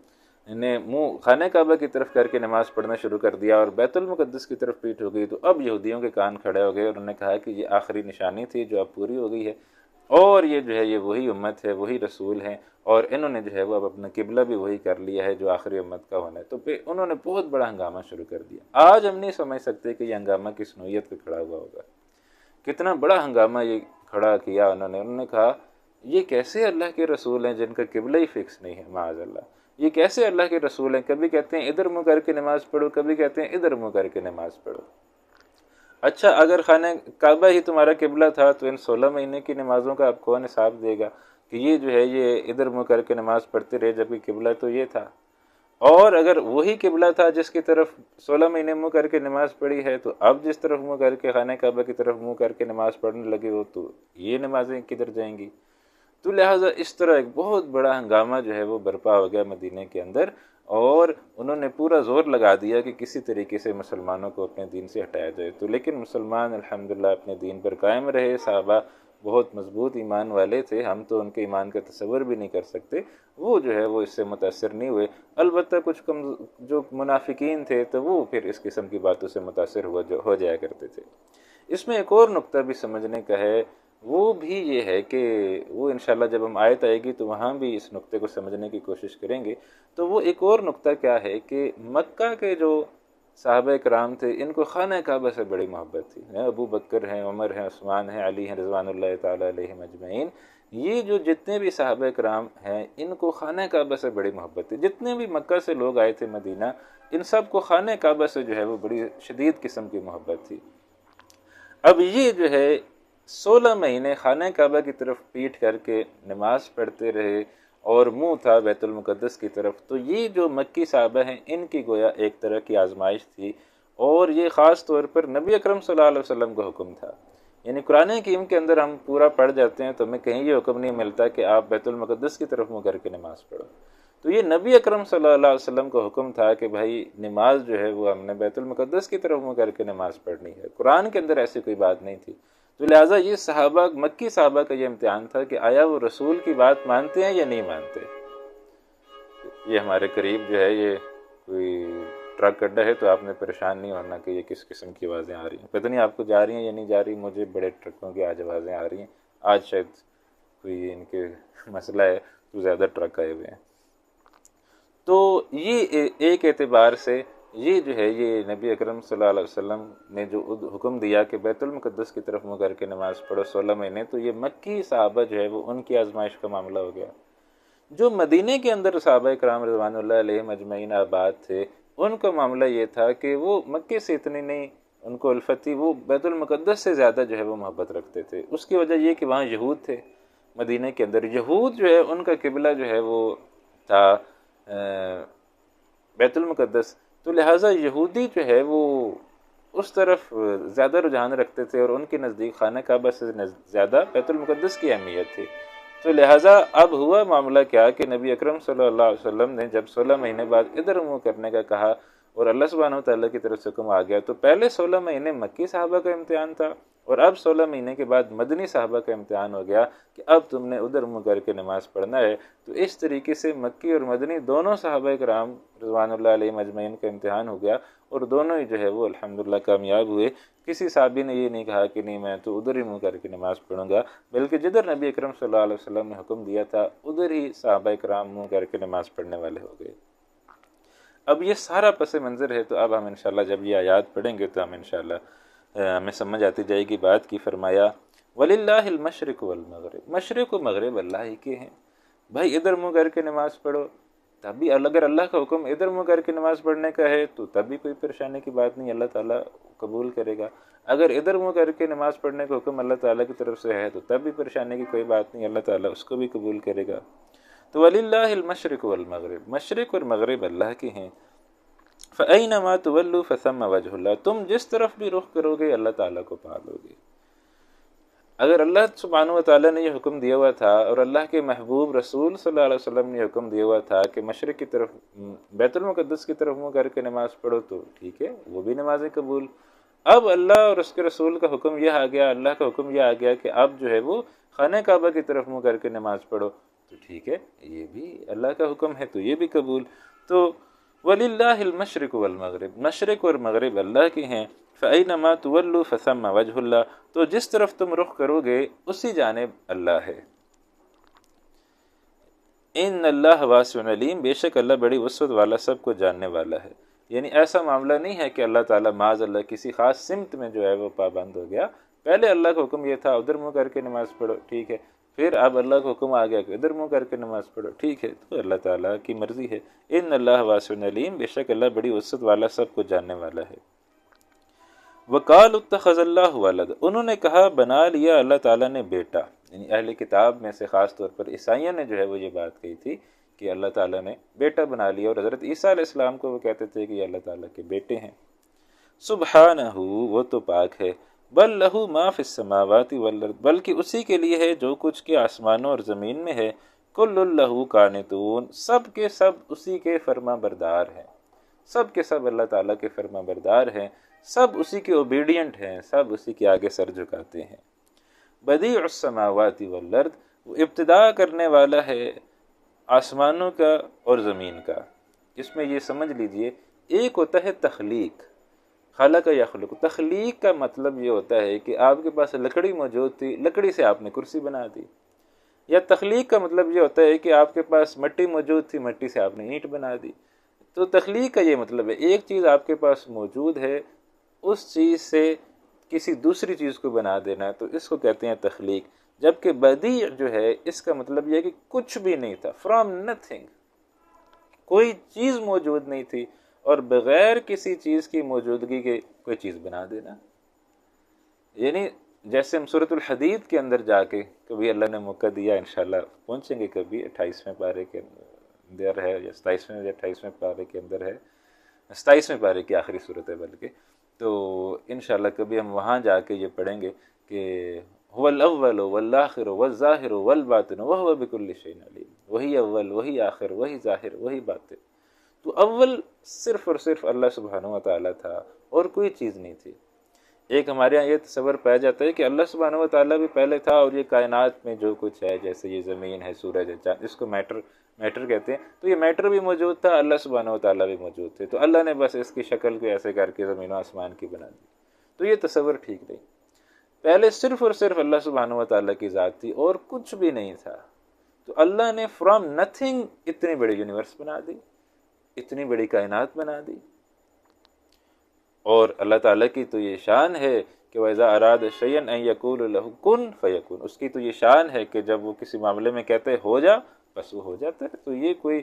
نے منہ خانہ کعبہ کی طرف کر کے نماز پڑھنا شروع کر دیا اور بیت المقدس کی طرف پیٹھ ہو گئی، تو اب یہودیوں کے کان کھڑے ہو گئے اور انہوں نے کہا کہ یہ آخری نشانی تھی جو اب پوری ہو گئی ہے، اور یہ جو ہے یہ وہی امت ہے، وہی رسول ہیں، اور انہوں نے جو ہے وہ اب اپنا قبلہ بھی وہی کر لیا ہے جو آخری امت کا ہونا ہے۔ تو پھر انہوں نے بہت بڑا ہنگامہ شروع کر دیا۔ آج ہم نہیں سمجھ سکتے کہ یہ ہنگامہ کس نوعیت پہ کھڑا ہوا ہوگا، کتنا بڑا ہنگامہ یہ کھڑا کیا انہوں نے کہا یہ کیسے اللہ کے رسول ہیں جن کا قبلہ ہی فکس نہیں ہے، معاذ اللہ، یہ کیسے اللہ کے رسول ہیں، کبھی کہتے ہیں ادھر منہ کر کے نماز پڑھو، کبھی کہتے ہیں ادھر منہ کر کے نماز پڑھو۔ اچھا اگر خانہ کعبہ ہی تمہارا قبلہ تھا تو ان 16 مہینے کی نمازوں کا آپ کون حساب دے گا کہ یہ جو ہے یہ ادھر منہ کر کے نماز پڑھتے رہے جبکہ قبلہ تو یہ تھا؟ اور اگر وہی قبلہ تھا جس کی طرف 16 مہینے منہ کر کے نماز پڑھی ہے، تو اب جس طرف منہ کر کے خانہ کعبہ کی طرف منہ کر کے نماز پڑھنے لگے ہو تو یہ نمازیں کدھر جائیں گی؟ تو لہٰذا اس طرح ایک بہت بڑا ہنگامہ جو ہے وہ برپا ہو گیا مدینہ کے اندر، اور انہوں نے پورا زور لگا دیا کہ کسی طریقے سے مسلمانوں کو اپنے دین سے ہٹایا جائے۔ تو لیکن مسلمان الحمدللہ اپنے دین پر قائم رہے، صحابہ بہت مضبوط ایمان والے تھے، ہم تو ان کے ایمان کا تصور بھی نہیں کر سکتے، وہ جو ہے وہ اس سے متاثر نہیں ہوئے۔ البتہ کچھ جو منافقین تھے تو وہ پھر اس قسم کی باتوں سے متاثر ہو جایا کرتے تھے۔ اس میں ایک اور نقطہ بھی سمجھنے کا ہے، وہ بھی یہ ہے کہ وہ انشاءاللہ جب ہم آیت آئے گی تو وہاں بھی اس نقطے کو سمجھنے کی کوشش کریں گے۔ تو وہ ایک اور نقطہ کیا ہے کہ مکہ کے جو صحابہ کرام تھے ان کو خانہ کعبہ سے بڑی محبت تھی، ابو بکر ہیں، عمر ہیں، عثمان ہیں، علی ہیں رضوان اللہ تعالیٰ علیہم اجمعین، یہ جو جتنے بھی صحابہ کرام ہیں ان کو خانہ کعبہ سے بڑی محبت تھی۔ جتنے بھی مکہ سے لوگ آئے تھے مدینہ، ان سب کو خانہ کعبہ سے جو ہے وہ بڑی شدید قسم کی محبت تھی۔ اب یہ جو ہے 16 مہینے خانہ کعبہ کی طرف پیٹھ کر کے نماز پڑھتے رہے اور منہ تھا بیت المقدس کی طرف، تو یہ جو مکی صحابہ ہیں ان کی گویا ایک طرح کی آزمائش تھی، اور یہ خاص طور پر نبی اکرم صلی اللہ علیہ وسلم کا حکم تھا۔ یعنی قرآن حکیم کے اندر ہم پورا پڑھ جاتے ہیں تو ہمیں کہیں یہ حکم نہیں ملتا کہ آپ بیت المقدس کی طرف منہ کر کے نماز پڑھو، تو یہ نبی اکرم صلی اللہ علیہ وسلم کا حکم تھا کہ بھائی نماز جو ہے وہ ہم نے بیت المقدس کی طرف منہ کر کے نماز پڑھنی ہے۔ قرآن کے اندر ایسی کوئی بات نہیں تھی، تو لہٰذا یہ صحابہ مکی صحابہ کا یہ امتحان تھا کہ آیا وہ رسول کی بات مانتے ہیں یا نہیں مانتے۔ یہ ہمارے قریب جو ہے یہ کوئی ٹرک اڈا ہے تو آپ نے پریشان نہیں ہونا کہ یہ کس قسم کی آوازیں آ رہی ہیں، پتہ نہیں آپ کو جا رہی ہیں یا نہیں جا رہی، مجھے بڑے ٹرکوں کی آج آوازیں آ رہی ہیں، آج شاید کوئی ان کے مسئلہ ہے تو زیادہ ٹرک آئے ہوئے ہیں۔ تو یہ ایک اعتبار سے یہ جو ہے یہ نبی اکرم صلی اللہ علیہ وسلم نے جو حکم دیا کہ بیت المقدس کی طرف منہ کر کے نماز پڑھو 16 مہینے، تو یہ مکی صحابہ جو ہے وہ ان کی آزمائش کا معاملہ ہو گیا۔ جو مدینہ کے اندر صحابہ کرام رضوان اللہ علیہم اجمعین آباد تھے ان کا معاملہ یہ تھا کہ وہ مکے سے اتنی نہیں ان کو الفت تھی، وہ بیت المقدس سے زیادہ جو ہے وہ محبت رکھتے تھے۔ اس کی وجہ یہ کہ وہاں یہود تھے، مدینہ کے اندر یہود جو ہے ان کا قبلہ جو ہے وہ تھا بیت المقدس، تو لہٰذا یہودی جو ہے وہ اس طرف زیادہ رجحان رکھتے تھے اور ان کے نزدیک خانہ کعبہ سے زیادہ بیت المقدس کی اہمیت تھی۔ تو لہٰذا اب ہوا معاملہ کیا کہ نبی اکرم صلی اللہ علیہ وسلم نے جب 16 مہینے بعد ادھر منہ کرنے کا کہا اور اللہ سبحانہ وتعالیٰ کی طرف سے حکم آ گیا، تو پہلے 16 مہینے مکی صحابہ کا امتحان تھا، اور اب 16 مہینے کے بعد مدنی صحابہ کا امتحان ہو گیا کہ اب تم نے ادھر منہ کر کے نماز پڑھنا ہے۔ تو اس طریقے سے مکی اور مدنی دونوں صحابہ کرام رضوان اللہ علیہ مجمعین کا امتحان ہو گیا، اور دونوں ہی جو ہے وہ الحمدللہ کامیاب ہوئے۔ کسی صحابی نے یہ نہیں کہا کہ نہیں میں تو ادھر ہی منہ کر کے نماز پڑھوں گا، بلکہ جدھر نبی اکرم صلی اللہ علیہ وسلم نے حکم دیا تھا ادھر ہی صحابہ کرام منہ کر کے نماز پڑھنے والے ہو گئے۔ اب یہ سارا پس منظر ہے، تو اب ہم انشاءاللہ جب یہ آیات پڑھیں گے تو ہم انشاءاللہ ہمیں سمجھ آتی جائے گی بات کی۔ فرمایا وَلِلَّهِ الْمَشْرِقُ وَالْمَغْرِبُ، مشرق و مغرب اللہ ہی کے ہیں، بھائی ادھر منہ کر کے نماز پڑھو، تب بھی اگر اللہ کا حکم ادھر منہ کر کے نماز پڑھنے کا ہے تو تب بھی کوئی پریشانی کی بات نہیں، اللہ تعالیٰ قبول کرے گا۔ اگر ادھر منہ کر کے نماز پڑھنے کا حکم اللہ تعالیٰ کی طرف سے ہے تو تب بھی پریشانی کی کوئی بات نہیں، اللہ تعالیٰ اس کو بھی قبول کرے گا۔ تو وَلِلَّهِ الْمَشْرِقُ وَالْمَغْرِبُ، مشرق اور مغرب اللہ کے ہیں۔ فَأَيْنَمَا تُوَلُّوا فَثَمَّ وَجْهُ اللَّهِ، تم جس طرف بھی رخ کرو گے اللہ تعالیٰ کو پا لو گے۔ اگر اللہ سبحانہ وتعالیٰ نے یہ حکم دیا ہوا تھا اور اللہ کے محبوب رسول صلی اللہ علیہ وسلم نے حکم دیا ہوا تھا کہ مشرق کی طرف بیت المقدس کی طرف منہ کر کے نماز پڑھو، تو ٹھیک ہے، وہ بھی نمازیں قبول۔ اب اللہ اور اس کے رسول کا حکم یہ آ گیا، اللہ کا حکم یہ آ گیا کہ اب جو ہے وہ خانہ کعبہ کی طرف منہ کر کے نماز پڑھو، تو ٹھیک ہے، یہ بھی اللہ کا حکم ہے تو یہ بھی قبول۔ تو وَلِلَّهِ الْمَشْرِقُ وَالْمَغْرِبُ، مشرق اور مغرب اللہ کی ہیں، فَأَيْنَمَا تُوَلُّوا فَثَمَّ وَجْهُ اللَّهِ، تو جس طرف تم رخ کرو گے اسی جانب اللہ ہے۔ ان اللہ واسع علیم، بے شک اللہ بڑی وسعت والا، سب کو جاننے والا ہے۔ یعنی ایسا معاملہ نہیں ہے کہ اللہ تعالیٰ معاذ اللہ کسی خاص سمت میں جو ہے وہ پابند ہو گیا۔ پہلے اللہ کا حکم یہ تھا ادھر منہ کر کے نماز پڑھو، ٹھیک ہے، پھر اب اللہ کا حکم آ گیا کہ ادھر منہ کر کے نماز پڑھو، ٹھیک ہے، تو اللہ تعالیٰ کی مرضی ہے۔ ان اللہ واسع علیم، بے شک اللہ بڑی وسعت والا، سب کو جاننے والا ہے۔ وَقَالُوا اتَّخَذَ اللَّهُ وَلَدًا، انہوں نے کہا بنا لیا اللہ تعالیٰ نے بیٹا، یعنی اہل کتاب میں سے خاص طور پر عیسائیوں نے جو ہے وہ یہ بات کہی تھی کہ اللہ تعالیٰ نے بیٹا بنا لیا، اور حضرت عیسیٰ علیہ السلام کو وہ کہتے تھے کہ یہ اللہ تعالیٰ کے بیٹے ہیں۔ سبحانہ، وہ تو پاک ہے، بل لہ ما فی السماوات والارض، بلکہ اسی کے لیے ہے جو کچھ کے آسمانوں اور زمین میں ہے، کل لہ قانتون، سب کے سب اسی کے فرما بردار ہیں، سب کے سب اللہ تعالیٰ کے فرما بردار ہیں، سب اسی کے اوبیڈینٹ ہیں، سب اسی کے آگے سر جھکاتے ہیں۔ بدیع السماوات والارض، وہ ابتدا کرنے والا ہے آسمانوں کا اور زمین کا۔ اس میں یہ سمجھ لیجئے، ایک ہوتا ہے تخلیق، خلق یخلق، تخلیق کا مطلب یہ ہوتا ہے کہ آپ کے پاس لکڑی موجود تھی، لکڑی سے آپ نے کرسی بنا دی، یا تخلیق کا مطلب یہ ہوتا ہے کہ آپ کے پاس مٹی موجود تھی، مٹی سے آپ نے اینٹ بنا دی۔ تو تخلیق کا یہ مطلب ہے ایک چیز آپ کے پاس موجود ہے، اس چیز سے کسی دوسری چیز کو بنا دینا، تو اس کو کہتے ہیں تخلیق۔ جبکہ بدیع جو ہے اس کا مطلب یہ ہے کہ کچھ بھی نہیں تھا، فرام نتھنگ، کوئی چیز موجود نہیں تھی اور بغیر کسی چیز کی موجودگی کے کوئی چیز بنا دینا۔ یعنی جیسے ہم سورۃ الحدید کے اندر جا کے، کبھی اللہ نے موقع دیا انشاءاللہ پہنچیں گے کبھی، 28ویں پارے کے اندر ہے، یا 27ویں یا 28ویں پارے کے اندر ہے، 27ویں پارے کی آخری صورت ہے بلکہ، تو انشاءاللہ کبھی ہم وہاں جا کے یہ پڑھیں گے کہ هو الاول والآخر والظاہر والباطن وهو بكل شيء علیم، وہی اول، وہی آخر، وہی ظاہر، وہی باطن۔ تو اول صرف اور صرف اللہ سبحانہ و تعالیٰ تھا اور کوئی چیز نہیں تھی۔ ایک ہمارے یہاں یہ تصور پایا جاتا ہے کہ اللہ سبحانہ و تعالیٰ بھی پہلے تھا، اور یہ کائنات میں جو کچھ ہے، جیسے یہ زمین ہے، سورج ہے، چاند، اس کو میٹر کہتے ہیں، تو یہ میٹر بھی موجود تھا، اللہ سبحانہ و تعالیٰ بھی موجود تھے، تو اللہ نے بس اس کی شکل کو ایسے کر کے زمین و آسمان کی بنا دی۔ تو یہ تصور ٹھیک نہیں، پہلے صرف اور صرف اللہ سبحانہ و تعالیٰ کی ذات تھی اور کچھ بھی نہیں تھا۔ تو اللہ نے فرام نتھنگ اتنی بڑی یونیورس بنا دی، اتنی بڑی کائنات بنا دی، اور اللہ تعالیٰ کی تو یہ شان ہے کہ وَإِذَا أَرَادَ شَيْئًا أَن يَقُولَ لَهُ كُن فَيَكُن، اس کی تو یہ شان ہے کہ جب وہ کسی معاملے میں کہتے ہیں ہو جا، بس وہ ہو جاتا ہے۔ تو یہ کوئی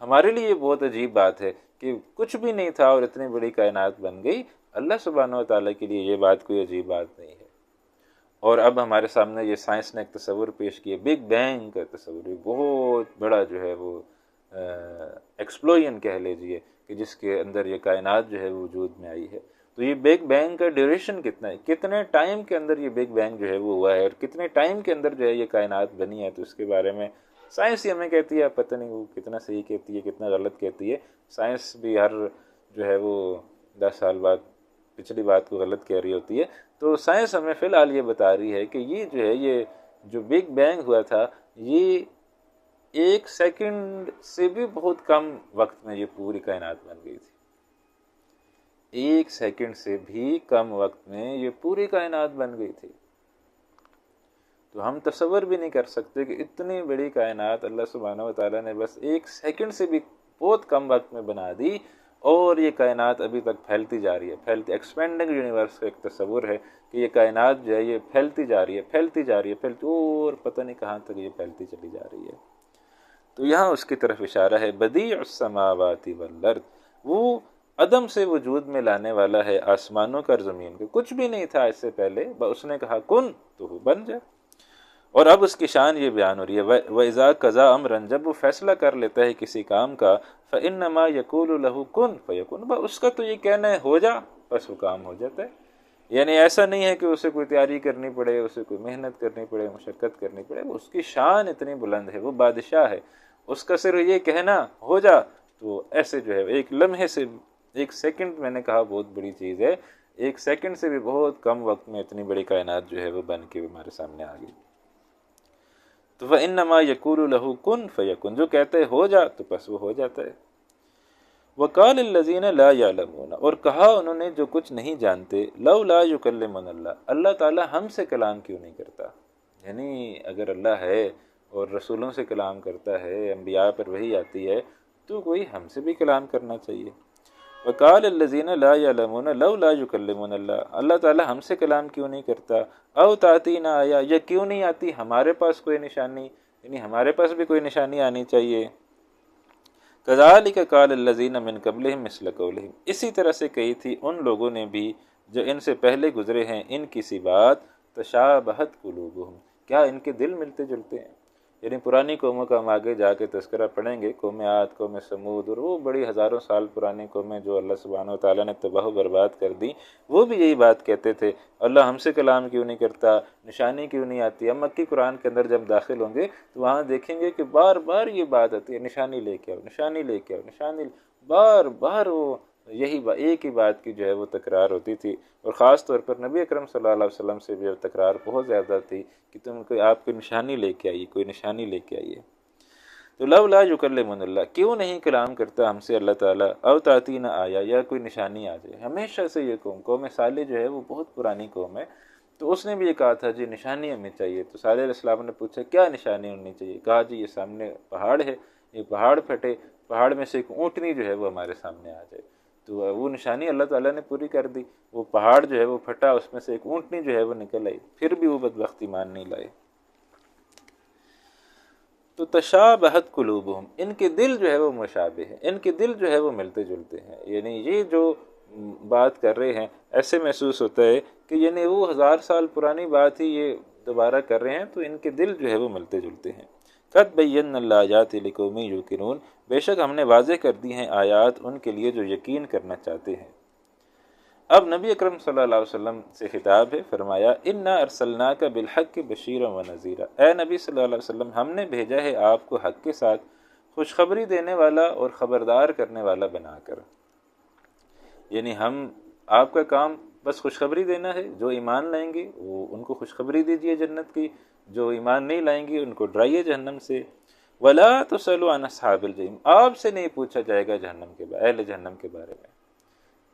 ہمارے لیے بہت عجیب بات ہے کہ کچھ بھی نہیں تھا اور اتنی بڑی کائنات بن گئی۔ اللہ سبحانہ و تعالیٰ کے لیے یہ بات کوئی عجیب بات نہیں ہے۔ اور اب ہمارے سامنے یہ سائنس نے ایک تصور پیش کیا، بگ بینگ کا تصور، بہت بڑا جو ہے وہ ایکسپلوژن کہہ لیجئے، کہ جس کے اندر یہ کائنات جو ہے وجود میں آئی ہے۔ تو یہ بگ بینگ کا ڈیوریشن کتنا ہے، کتنے ٹائم کے اندر یہ بگ بینگ جو ہے وہ ہوا ہے، اور کتنے ٹائم کے اندر جو ہے یہ کائنات بنی ہے، تو اس کے بارے میں سائنس ہی ہمیں کہتی ہے، پتہ نہیں وہ کتنا صحیح کہتی ہے کتنا غلط کہتی ہے۔ سائنس بھی ہر جو ہے وہ 10 سال بعد پچھلی بات کو غلط کہہ رہی ہوتی ہے۔ تو سائنس ہمیں فی الحال یہ بتا رہی ہے کہ یہ جو ہے یہ جو بگ بینگ ہوا تھا، یہ 1 سیکنڈ سے بھی بہت کم وقت میں یہ پوری کائنات بن گئی تھی۔ 1 سیکنڈ سے بھی کم وقت میں یہ پوری کائنات بن گئی تھی۔ تو ہم تصور بھی نہیں کر سکتے کہ اتنی بڑی کائنات اللہ سبحانہ و تعالیٰ نے بس 1 سیکنڈ سے بھی بہت کم وقت میں بنا دی، اور یہ کائنات ابھی تک پھیلتی جا رہی ہے، ایکسپینڈنگ یونیورس کا ایک تصور ہے کہ یہ کائنات جو ہے یہ پھیلتی جا رہی ہے، اور پتہ نہیں کہاں تک یہ پھیلتی چلی جا رہی ہے۔ تو یہاں اس کی طرف اشارہ ہے، بدیع السماوات والارض، وہ عدم سے وجود میں لانے والا ہے آسمانوں کا اور زمین کا، کچھ بھی نہیں تھا اس سے پہلے، اس نے کہا کن تو وہ بن جائے۔ اور اب اس کی شان یہ بیان ہو رہی ہے، وَإِذَا قَضَىٰ أَمْرًا، جب وہ فیصلہ کر لیتا ہے کسی کام کا، فَإِنَّمَا يَقُولُ لَهُ كُن فَيَكُن، اس کا تو یہ کہنا ہے ہو جا، بس وہ کام ہو جاتا ہے۔ یعنی ایسا نہیں ہے کہ اسے کوئی تیاری کرنی پڑے، اسے کوئی محنت کرنی پڑے، مشقت کرنی پڑے، اس کی شان اتنی بلند ہے، وہ بادشاہ ہے، اس کا صرف یہ کہنا ہو جا، تو ایسے جو ہے ایک لمحے سے 1 سیکنڈ، میں نے کہا بہت بڑی چیز ہے، ایک سیکنڈ سے بھی بہت کم وقت میں اتنی بڑی کائنات جو ہے وہ بن کے ہمارے سامنے آ گئی۔ تو فَإِنَّمَا يَقُولُ لَهُ كُن فَيَكُن، جو کہتے ہو جا تو بس وہ ہو جاتا ہے۔ وَقَالَ الَّذِينَ لَا يَعْلَمُونَ، اور کہا انہوں نے جو کچھ نہیں جانتے، لَوْلَا يُكَلِّمُنَا اللَّهُ، اللہ تعالیٰ ہم سے کلام کیوں نہیں کرتا؟ یعنی اگر اللہ ہے اور رسولوں سے کلام کرتا ہے، انبیاء پر وحی آتی ہے، تو کوئی ہم سے بھی کلام کرنا چاہیے۔ وقال الذین لا یعلمون لولا یکلمون اللہ، اللہ تعالیٰ ہم سے کلام کیوں نہیں کرتا؟ او تاتینا آیا، یا کیوں نہیں آتی ہمارے پاس کوئی نشانی، یعنی ہمارے پاس بھی کوئی نشانی آنی چاہیے۔ کذالک قال الذین من قبلہم مثل قولہم، اسی طرح سے کہی تھی ان لوگوں نے بھی جو ان سے پہلے گزرے ہیں، ان کی سی بات، تشابہت قلوبہم، کیا ان کے دل ملتے جلتے ہیں؟ یعنی پرانی قوموں کا ہم آگے جا کے تذکرہ پڑھیں گے، قوم عاد، قوم سمود، اور وہ بڑی ہزاروں سال پرانی قومیں جو اللہ سبحانہ و تعالیٰ نے تباہ و برباد کر دی، وہ بھی یہی بات کہتے تھے، اللہ ہم سے کلام کیوں نہیں کرتا، نشانی کیوں نہیں آتی۔ ہم مکی قرآن کے اندر جب داخل ہوں گے تو وہاں دیکھیں گے کہ بار بار یہ بات آتی ہے، نشانی لے کے آؤ، نشانی لے کے آؤ، نشانی، بار بار وہ یہی ایک ہی بات کی جو ہے وہ تکرار ہوتی تھی، اور خاص طور پر نبی اکرم صلی اللہ علیہ وسلم سے بھی تکرار بہت زیادہ تھی کہ تم کوئی آپ کوئی نشانی لے کے آئیے، کوئی نشانی لے کے آئیے۔ تو لولا یکلمنا اللہ، کیوں نہیں کلام کرتا ہم سے اللہ تعالیٰ، او تاتینا آیا، یا کوئی نشانی آ جائے۔ ہمیشہ سے یہ قوم صالح جو ہے وہ بہت پرانی قوم ہے، تو اس نے بھی یہ کہا تھا جی نشانی ہمیں چاہیے۔ تو صالح علیہ السلام نے پوچھا کیا نشانی ہونی چاہیے؟ کہا جی یہ سامنے پہاڑ ہے، یہ پہاڑ پھٹے، پہاڑ میں سے ایک اونٹنی جو ہے وہ ہمارے سامنے آ جائے۔ تو وہ نشانی اللہ تعالیٰ نے پوری کر دی، وہ پہاڑ جو ہے وہ پھٹا، اس میں سے ایک اونٹنی جو ہے وہ نکل آئی، پھر بھی وہ بدبخت ایمان نہیں لائے۔ تو تشابہت قلوبہم، ان کے دل جو ہے وہ مشابہ ہیں، ان کے دل جو ہے وہ ملتے جلتے ہیں، یعنی یہ جو بات کر رہے ہیں ایسے محسوس ہوتا ہے کہ یعنی وہ 1000 سال پرانی بات ہی یہ دوبارہ کر رہے ہیں، تو ان کے دل جو ہے وہ ملتے جلتے ہیں۔ قد بینا الآیات لقوم یوقنون، بے شک ہم نے واضح کر دی ہیں آیات ان کے لیے جو یقین کرنا چاہتے ہیں۔ اب نبی اکرم صلی اللہ علیہ وسلم سے خطاب ہے، فرمایا انا ارسلناک بالحق بشیرا ونذیرا، اے نبی صلی اللہ علیہ وسلم ہم نے بھیجا ہے آپ کو حق کے ساتھ خوشخبری دینے والا اور خبردار کرنے والا بنا کر۔ یعنی ہم آپ کا کام بس خوشخبری دینا ہے، جو ایمان لائیں گے وہ ان کو خوشخبری دیجیے جنت کی، جو ایمان نہیں لائیں گے ان کو ڈرائیے جہنم سے۔ ولا تسألوا عن اصحاب الجحیم، آپ سے نہیں پوچھا جائے گا جہنم کے اہل جہنم کے بارے میں۔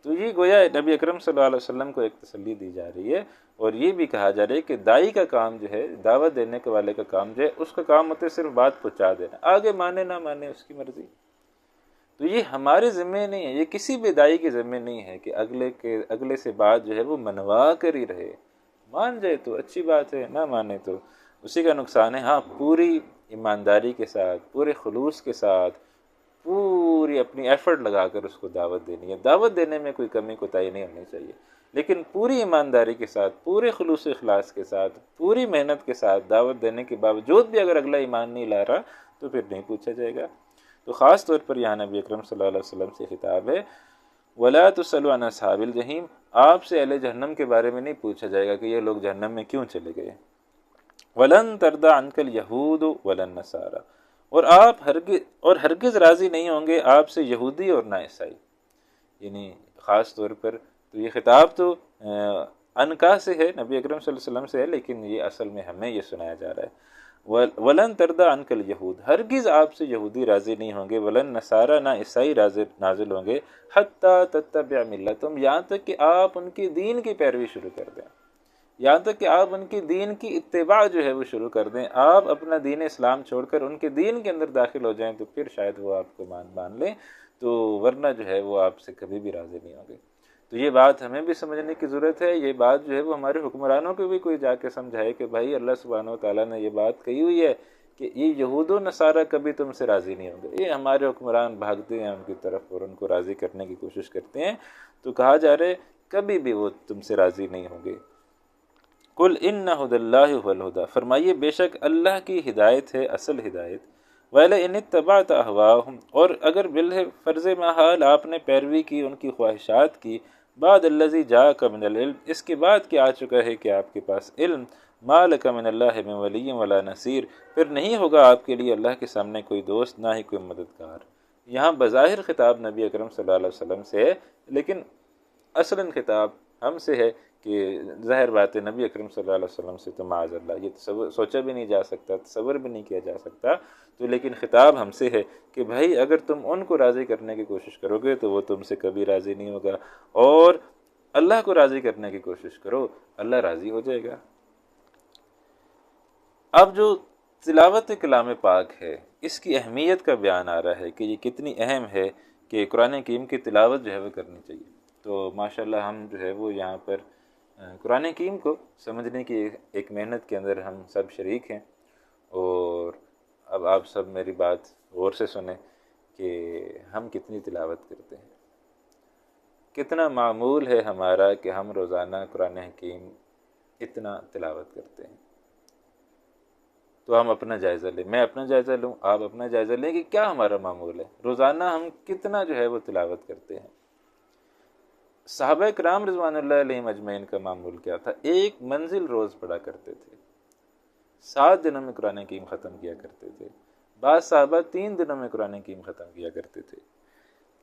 تو یہ گویا نبی اکرم صلی اللہ علیہ وسلم کو ایک تسلی دی جا رہی ہے، اور یہ بھی کہا جا رہا ہے کہ دائی کا کام جو ہے، دعوت دینے کے والے کا کام جو ہے، اس کا کام ہوتا ہے صرف بات پہنچا دینا، آگے مانے نہ مانے اس کی مرضی۔ تو یہ ہمارے ذمے نہیں ہے، یہ کسی بھی دائی کے ذمے نہیں ہے کہ اگلے سے بات جو ہے وہ منوا کر ہی رہے، مان جائے تو اچھی بات ہے، نہ مانے تو اسی کا نقصان ہے۔ ہاں پوری ایمانداری کے ساتھ، پورے خلوص کے ساتھ، پوری اپنی ایفرٹ لگا کر اس کو دعوت دینی ہے، دعوت دینے میں کوئی کمی کوتاہی نہیں ہونی چاہیے، لیکن پوری ایمانداری کے ساتھ، پورے خلوص اخلاص کے ساتھ، پوری محنت کے ساتھ دعوت دینے کے باوجود بھی اگر اگلا ایمان نہیں لا رہا تو پھر نہیں پوچھا جائے گا۔ تو خاص طور پر یہاں نبی اکرم صلی اللہ علیہ وسلم سے خطاب ہے، وَلَا تُسْأَلُوا عَنْ أَصْحَابِ الْجَحِيمِ، آپ سے اہل جہنم کے بارے میں نہیں پوچھا جائے گا کہ یہ لوگ جہنم میں کیوں چلے گئے۔ وَلَن تَرْضَىٰ عَنْكَ الْيَهُودُ وَلَا النَّصَارَىٰ، اور آپ ہرگز راضی نہیں ہوں گے آپ سے یہودی اور نہ عیسائی۔ یعنی خاص طور پر تو یہ خطاب تو انکا سے ہے، نبی اکرم صلی اللہ علیہ وسلم سے ہے، لیکن یہ اصل میں ہمیں یہ سنایا جا رہا ہے۔ وَلَن تَرْضَىٰ عَنْكَ الْيَهُودُ، ہرگز آپ سے یہودی راضی نہیں ہوں گے، وَلَن نَّصَارَىٰ، نہ عیسائی نازل ہوں گے، حَتَّىٰ تَتَّبِعَ مِلَّتَهُمْ، یہاں تک کہ آپ ان کے دین کی پیروی شروع کر دیں، یہاں تک کہ آپ ان کی دین کی اتباع جو ہے وہ شروع کر دیں، آپ اپنا دین اسلام چھوڑ کر ان کے دین کے اندر داخل ہو جائیں، تو پھر شاید وہ آپ کو مان لیں، تو ورنہ جو ہے وہ آپ سے کبھی بھی راضی نہیں ہوں گے۔ تو یہ بات ہمیں بھی سمجھنے کی ضرورت ہے، یہ بات جو ہے وہ ہمارے حکمرانوں کو بھی کوئی جا کے سمجھائے کہ بھائی اللہ سبحانہ و تعالیٰ نے یہ بات کہی ہوئی ہے کہ یہ یہود و نصارہ کبھی تم سے راضی نہیں ہوں گے۔ یہ ہمارے حکمران بھاگتے ہیں ان کی طرف اور ان کو راضی کرنے کی کوشش کرتے ہیں، تو کہا جا رہا ہے کبھی بھی وہ تم سے راضی نہیں ہوں گے۔ قل ان ھدی اللہ ھو الھدی، فرمائیے بے شک اللہ کی ہدایت ہے اصل ہدایت۔ وَلَئِنِ اتَّبَعْتَ أَهْوَاءَهُمْ، اور اگر فرض محال آپ نے پیروی کی ان کی خواہشات کی، بعد الذی جاءک من العلم، اس کے بعد کہ آ چکا ہے کہ آپ کے پاس علم، ما لک من اللہ من ولی ولا نصیر، پھر نہیں ہوگا آپ کے لیے اللہ کے سامنے کوئی دوست، نہ ہی کوئی مددگار۔ یہاں بظاہر خطاب نبی اکرم صلی اللہ علیہ وسلم سے ہے، لیکن اصلاً خطاب ہم سے ہے کہ ظاہر بات ہے نبی اکرم صلی اللہ علیہ وسلم سے تو معاذ اللہ یہ تصور سوچا بھی نہیں جا سکتا، تصور بھی نہیں کیا جا سکتا، تو لیکن خطاب ہم سے ہے کہ بھائی اگر تم ان کو راضی کرنے کی کوشش کرو گے تو وہ تم سے کبھی راضی نہیں ہوگا، اور اللہ کو راضی کرنے کی کوشش کرو، اللہ راضی ہو جائے گا۔ اب جو تلاوت کلام پاک ہے اس کی اہمیت کا بیان آ رہا ہے کہ یہ کتنی اہم ہے کہ قرآن کریم کی تلاوت جو ہے وہ کرنی چاہیے۔ تو ماشاءاللہ ہم جو ہے وہ یہاں پر قرآن کریم کو سمجھنے کی ایک محنت کے اندر ہم سب شریک ہیں، اور اب آپ سب میری بات غور سے سنیں کہ ہم کتنی تلاوت کرتے ہیں، کتنا معمول ہے ہمارا کہ ہم روزانہ قرآن حکیم اتنا تلاوت کرتے ہیں۔ تو ہم اپنا جائزہ لیں، میں اپنا جائزہ لوں، آپ اپنا جائزہ لیں کہ کیا ہمارا معمول ہے، روزانہ ہم کتنا جو ہے وہ تلاوت کرتے ہیں۔ صحابہ کرام رضوان اللہ علیہم اجمعین کا معمول کیا تھا؟ ایک منزل روز پڑھا کرتے تھے، 7 دنوں میں قرآن حکیم ختم کیا کرتے تھے، بعض صحابہ 3 دنوں میں قرآن حکیم ختم کیا کرتے تھے۔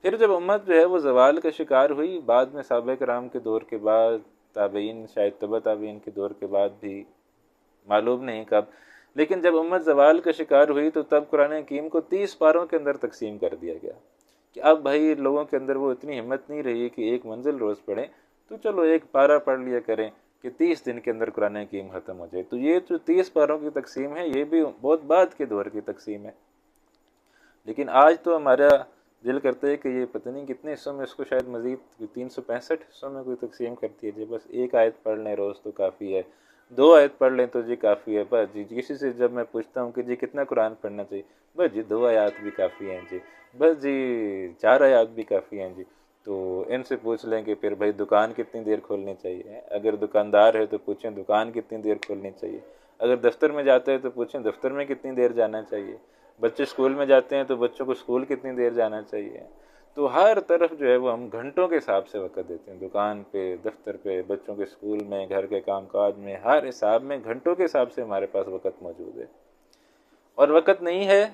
پھر جب امت جو ہے وہ زوال کا شکار ہوئی، بعد میں صحابہ کرام کے دور کے بعد، تابعین شاید تبع تابعین کے دور کے بعد بھی، معلوم نہیں کب، لیکن جب امت زوال کا شکار ہوئی تو تب قرآن حکیم کو 30 پاروں کے اندر تقسیم کر دیا گیا کہ اب بھائی لوگوں کے اندر وہ اتنی ہمت نہیں رہی کہ ایک منزل روز پڑھیں، تو چلو ایک پارہ پڑھ لیا کریں کہ 30 دن کے اندر قرآن حکیم ختم ہو جائے۔ تو یہ جو 30 پاروں کی تقسیم ہے یہ بھی بہت بعد کے دور کی تقسیم ہے، لیکن آج تو ہمارا دل کرتا ہے کہ یہ پتہ نہیں کتنے حصوں میں اس کو شاید مزید 365 حصوں میں کوئی تقسیم کرتی ہے، جی بس ایک آیت پڑھ لیں روز تو کافی ہے، 2 آیت پڑھ لیں تو جی کافی ہے، بس جی کسی سے جب میں پوچھتا ہوں کہ جی کتنا قرآن پڑھنا چاہیے، بس جی 2 آیات بھی کافی ہیں جی، بس جی 4 آیات بھی کافی ہیں جی۔ تو ان سے پوچھ لیں کہ پھر بھائی دکان کتنی دیر کھولنی چاہیے، اگر دکاندار ہے تو پوچھیں دکان کتنی دیر کھولنی چاہیے، اگر دفتر میں جاتے ہیں تو پوچھیں دفتر میں کتنی دیر جانا چاہیے، بچے اسکول میں جاتے ہیں تو بچوں کو اسکول کتنی دیر جانا چاہیے۔ تو ہر طرف جو ہے وہ ہم گھنٹوں کے حساب سے وقت دیتے ہیں، دکان پہ، دفتر پہ، بچوں کے اسکول میں، گھر کے کام کاج میں، ہر حساب میں گھنٹوں کے حساب سے ہمارے پاس وقت موجود ہے۔ اور وقت نہیں ہے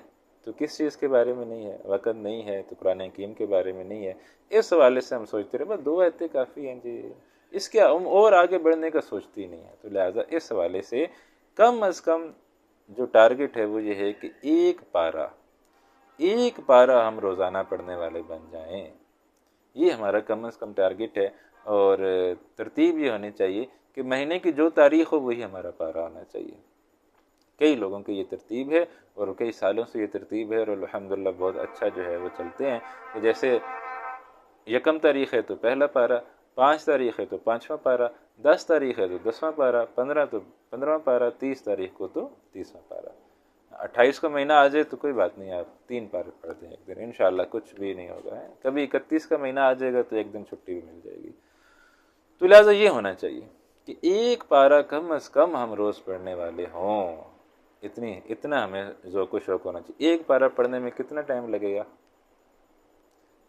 تو کس چیز کے بارے میں نہیں ہے؟ وقت نہیں ہے تو قرآن حکیم کے بارے میں نہیں ہے۔ اس حوالے سے ہم سوچتے رہے بس 2 آیتیں کافی ہیں جی، اس کے ہم اور آگے بڑھنے کا سوچتی ہی نہیں ہے۔ تو لہٰذا اس حوالے سے کم از کم جو ٹارگٹ ہے وہ یہ ہے کہ ایک پارہ ہم روزانہ پڑھنے والے بن جائیں، یہ ہمارا کم از کم ٹارگٹ ہے۔ اور ترتیب یہ ہونی چاہیے کہ مہینے کی جو تاریخ ہو وہی ہمارا پارہ ہونا چاہیے۔ کئی لوگوں کی یہ ترتیب ہے اور کئی سالوں سے یہ ترتیب ہے، اور الحمدللہ بہت اچھا جو ہے وہ چلتے ہیں کہ جیسے 1 تاریخ ہے تو پہلا پارہ، 5 تاریخ ہے تو 5واں پارہ، 10 تاریخ ہے تو 10واں پارہ، 15 تو 15واں پارہ، 30 تاریخ کو تو 30واں پارہ۔ 28 کا مہینہ آ جائے تو کوئی بات نہیں، آپ 3 پارے پڑھ دیں ایک دن، انشاءاللہ کچھ بھی نہیں ہوگا ہے۔ کبھی 31 کا مہینہ آ جائے گا تو ایک دن چھٹی بھی مل جائے گی۔ تو لہٰذا یہ ہونا چاہیے کہ ایک پارہ کم از کم ہم روز پڑھنے والے ہوں، اتنا ہمیں ذوق و شوق ہونا چاہیے۔ ایک پارہ پڑھنے میں کتنا ٹائم لگے گا؟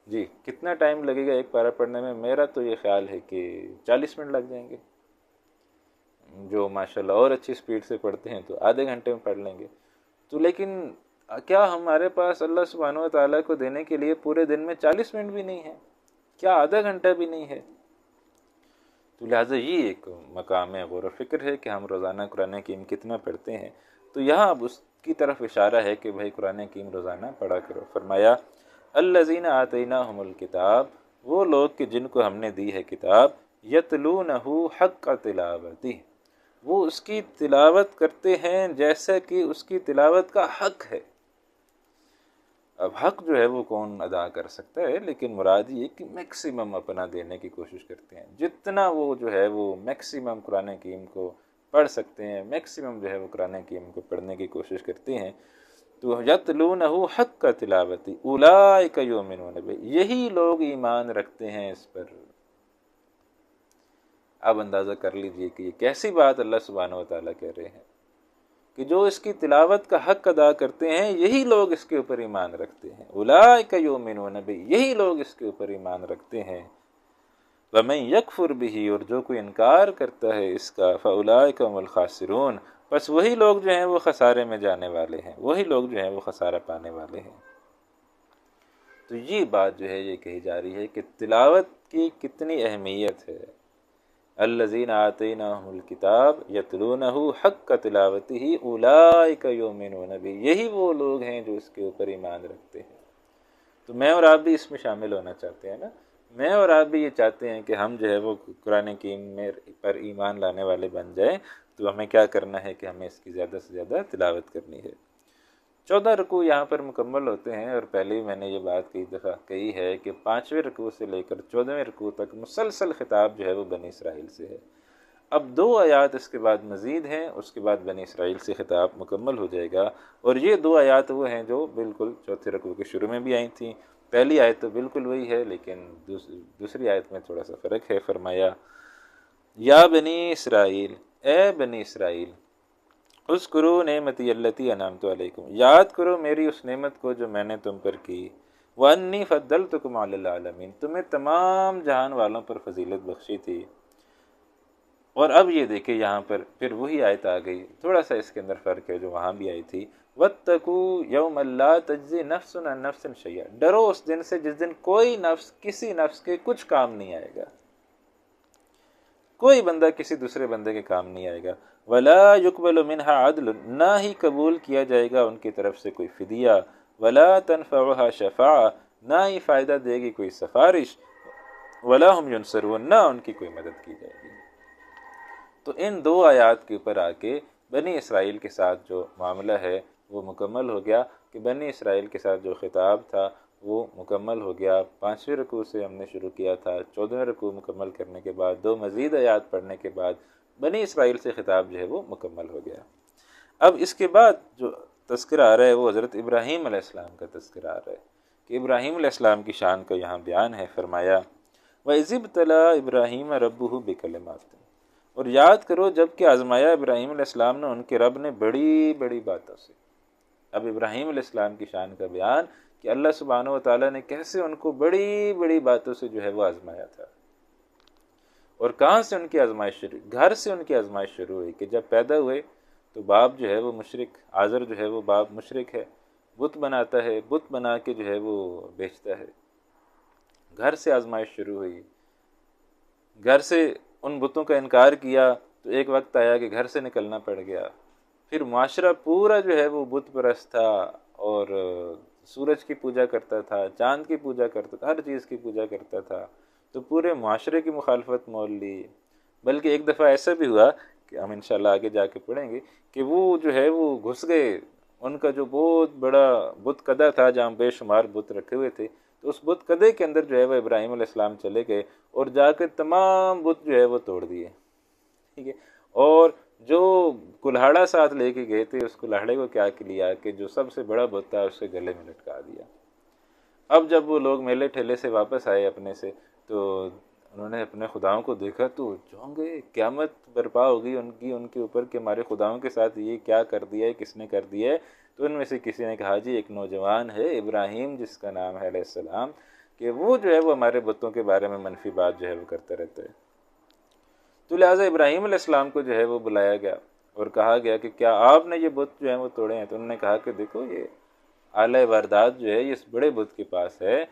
جی کتنا ٹائم لگے گا ایک پارہ پڑھنے میں؟ میرا تو یہ خیال ہے کہ 40 منٹ لگ جائیں گے، جو ماشاءاللہ اور اچھی سپیڈ سے پڑھتے ہیں تو آدھے گھنٹے میں پڑھ لیں گے۔ تو لیکن کیا ہمارے پاس اللہ سبحانہ و تعالیٰ کو دینے کے لیے پورے دن میں 40 منٹ بھی نہیں ہے؟ کیا آدھا گھنٹہ بھی نہیں ہے؟ تو لہٰذا یہ ایک مقام غور و فکر ہے کہ ہم روزانہ قرآن حکیم کتنا پڑھتے ہیں۔ تو یہاں اب اس کی طرف اشارہ ہے کہ بھائی قرآن حکیم روزانہ پڑھا کرو۔ فرمایا الذین آتیناہم الکتاب، وہ لوگ کہ جن کو ہم نے دی ہے کتاب، یتلونہ حق تلاوتہ، وہ اس کی تلاوت کرتے ہیں جیسا کہ اس کی تلاوت کا حق ہے۔ اب حق جو ہے وہ کون ادا کر سکتا ہے، لیکن مراد یہ کہ میکسیمم اپنا دینے کی کوشش کرتے ہیں، جتنا وہ جو ہے وہ میکسیمم قرآن حکیم کو پڑھ سکتے ہیں، میکسیمم جو ہے وہ قرآن حکیم کو پڑھنے کی کوشش کرتے ہیں۔ تو یتلونہ حق تلاوتی اولئک یؤمنون بہ، یہی لوگ ایمان رکھتے ہیں اس پر۔ اب اندازہ کر لیجئے کہ یہ کیسی بات اللہ سبحانہ و تعالیٰ کہہ رہے ہیں کہ جو اس کی تلاوت کا حق ادا کرتے ہیں یہی لوگ اس کے اوپر ایمان رکھتے ہیں۔ اولئک یؤمنون بہ، یہی لوگ اس کے اوپر ایمان رکھتے ہیں۔ ومن یکفر بہ، اور جو کوئی انکار کرتا ہے اس کا، فاولئک هم الخاسرون، بس وہی لوگ جو ہیں وہ خسارے میں جانے والے ہیں، وہی لوگ جو ہیں وہ خسارہ پانے والے ہیں۔ تو یہ بات جو ہے یہ کہی جا رہی ہے کہ تلاوت کی کتنی اہمیت ہے، الذین آتیناہم الکتاب یتلونہ حق تلاوتہ اولئک یؤمنون بہ، یہی وہ لوگ ہیں جو اس کے اوپر ایمان رکھتے ہیں۔ تو میں اور آپ بھی اس میں شامل ہونا چاہتے ہیں نا، میں اور آپ بھی یہ چاہتے ہیں کہ ہم جو ہے وہ قرآن کریم میں پر ایمان لانے والے بن جائیں، تو ہمیں کیا کرنا ہے کہ ہمیں اس کی زیادہ سے زیادہ تلاوت کرنی ہے۔ 14 رکوع یہاں پر مکمل ہوتے ہیں، اور پہلے ہی میں نے یہ بات کئی دفعہ کہی ہے کہ 5ویں رکوع سے لے کر 14ویں رکوع تک مسلسل خطاب جو ہے وہ بنی اسرائیل سے ہے۔ اب 2 آیات اس کے بعد مزید ہیں، اس کے بعد بنی اسرائیل سے خطاب مکمل ہو جائے گا، اور یہ 2 آیات وہ ہیں جو بالکل چوتھے رکوع کے شروع میں بھی آئی تھیں۔ پہلی آیت تو بالکل وہی ہے، لیکن دوسری آیت میں تھوڑا سا فرق ہے۔ فرمایا یا بنی اسرائیل، اے بنی اسرائیل، اذکروا نعمتی التی انعمت علیکم، یاد کرو میری اس نعمت کو جو میں نے تم پر کی، وانی فضلتکم علی العالمین، تمہیں تمام جہان والوں پر فضیلت بخشی تھی۔ اور اب یہ دیکھیں یہاں پر پھر وہی آیت آ گئی، تھوڑا سا اس کے اندر فرق ہے جو وہاں بھی آئی تھی، واتقوا یوما لا تجزی نفس عن نفس شیئا، ڈرو اس دن سے جس دن کوئی نفس کسی نفس کے کچھ کام نہیں آئے گا، کوئی بندہ کسی دوسرے بندے کے کام نہیں آئے گا، ولا یقبل منها عدل، نہ ہی قبول کیا جائے گا ان کی طرف سے کوئی فدیہ، ولا تنفعها شفاعہ، نہ ہی فائدہ دے گی کوئی سفارش، ولا هم ینصرون، نہ ان کی کوئی مدد کی جائے گی۔ تو ان 2 آیات کے اوپر آ کے بنی اسرائیل کے ساتھ جو معاملہ ہے وہ مکمل ہو گیا، کہ بنی اسرائیل کے ساتھ جو خطاب تھا وہ مکمل ہو گیا۔ 5ویں رکوع سے ہم نے شروع کیا تھا، 14ویں رکوع مکمل کرنے کے بعد 2 مزید آیات پڑھنے کے بعد بنی اسرائیل سے خطاب جو ہے وہ مکمل ہو گیا۔ اب اس کے بعد جو تذکرہ آ رہا ہے وہ حضرت ابراہیم علیہ السلام کا تذکرہ آ رہا ہے، کہ ابراہیم علیہ السلام کی شان کا یہاں بیان ہے۔ فرمایا وَإِذِ ابْتَلَىٰ إِبْرَاهِيمَ رَبُّهُ بِكَلِمَاتٍ، اور یاد کرو جب کہ آزمایا ابراہیم علیہ السلام نے ان کے رب نے بڑی بڑی باتوں سے۔ اب ابراہیم علیہ السلام کی شان کا بیان کہ اللہ سبحانہ و تعالیٰ نے کیسے ان کو بڑی بڑی باتوں سے جو ہے وہ آزمایا تھا۔ اور کہاں سے ان کی آزمائش شروع؟ گھر سے ان کی آزمائش شروع ہوئی، کہ جب پیدا ہوئے تو باپ جو ہے وہ مشرک، آزر جو ہے وہ باپ مشرک ہے، بت بناتا ہے، بت بنا کے جو ہے وہ بیچتا ہے۔ گھر سے آزمائش شروع ہوئی، گھر سے ان بتوں کا انکار کیا تو ایک وقت آیا کہ گھر سے نکلنا پڑ گیا۔ پھر معاشرہ پورا جو ہے وہ بت پرست تھا، اور سورج کی پوجا کرتا تھا، چاند کی پوجا کرتا تھا، ہر چیز کی پوجا کرتا تھا، تو پورے معاشرے کی مخالفت مول لی۔ بلکہ ایک دفعہ ایسا بھی ہوا کہ ہم انشاءاللہ آگے جا کے پڑھیں گے کہ وہ جو ہے وہ گھس گئے، ان کا جو بہت بڑا بت کدہ تھا جہاں بے شمار بت رکھے ہوئے تھے، تو اس بت کدے کے اندر جو ہے وہ ابراہیم علیہ السلام چلے گئے اور جا کے تمام بت جو ہے وہ توڑ دیے، ٹھیک ہے۔ اور جو کلہاڑا ساتھ لے کے گئے تھے، اس کلہاڑے کو کیا کیا کہ جو سب سے بڑا بت تھا اس کے گلے میں لٹکا دیا۔ اب جب وہ لوگ میلے ٹھیلے سے واپس آئے اپنے سے، تو انہوں نے اپنے خداؤں کو دیکھا تو چونک گئے، قیامت برپا ہوگی ان کے اوپر کہ ہمارے خداؤں کے ساتھ یہ کیا کر دیا ہے، کس نے کر دیا ہے۔ تو ان میں سے کسی نے کہا جی ایک نوجوان ہے ابراہیم جس کا نام ہے علیہ السلام، کہ وہ جو ہے وہ ہمارے بتوں کے بارے میں منفی بات جو ہے وہ کرتا رہتا ہے۔ تو لہٰذا ابراہیم علیہ السلام کو جو ہے وہ بلایا گیا اور کہا گیا کہ کیا آپ نے یہ بت جو ہیں وہ توڑے ہیں؟ تو انہوں نے کہا کہ دیکھو یہ اعلی واردات جو ہے یہ اس بڑے بت کے پاس ہے،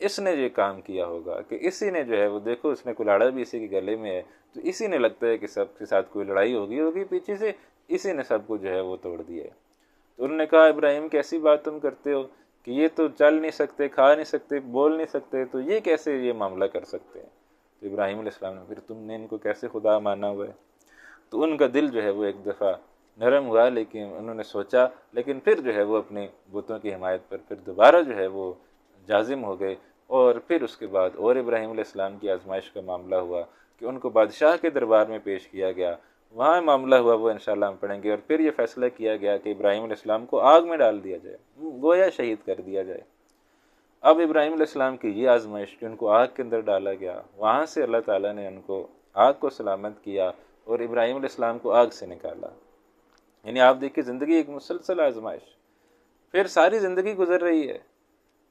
اس نے یہ کام کیا ہوگا، کہ اسی نے جو ہے وہ دیکھو اس نے کلاڑا بھی اسی کے گلے میں ہے، تو اسی نے لگتا ہے کہ سب کے ساتھ کوئی لڑائی ہوگی پیچھے سے، اسی نے سب کو جو ہے وہ توڑ دیا ہے۔ تو انہوں نے کہا ابراہیم کیسی بات تم کرتے ہو کہ یہ تو چل نہیں سکتے، کھا نہیں سکتے، بول نہیں سکتے، تو یہ کیسے یہ معاملہ کر سکتے ہیں؟ تو ابراہیم علیہ السلام نے پھر تم نے ان کو کیسے خدا مانا ہوا ہے؟ تو ان کا دل جو ہے وہ ایک دفعہ نرم ہوا، لیکن انہوں نے سوچا، لیکن پھر جو ہے وہ اپنے بتوں کی حمایت پر پھر دوبارہ جو ہے وہ جازم ہو گئے۔ اور پھر اس کے بعد اور ابراہیم علیہ السلام کی آزمائش کا معاملہ ہوا کہ ان کو بادشاہ کے دربار میں پیش کیا گیا، وہاں معاملہ ہوا وہ انشاءاللہ ہم پڑھیں گے۔ اور پھر یہ فیصلہ کیا گیا کہ ابراہیم علیہ السلام کو آگ میں ڈال دیا جائے، گویا شہید کر دیا جائے۔ اب ابراہیم علیہ السلام کی یہ آزمائش کہ ان کو آگ کے اندر ڈالا گیا، وہاں سے اللہ تعالیٰ نے ان کو آگ کو سلامت کیا اور ابراہیم علیہ السلام کو آگ سے نکالا۔ یعنی آپ دیکھیں زندگی ایک مسلسل آزمائش، پھر ساری زندگی گزر رہی ہے،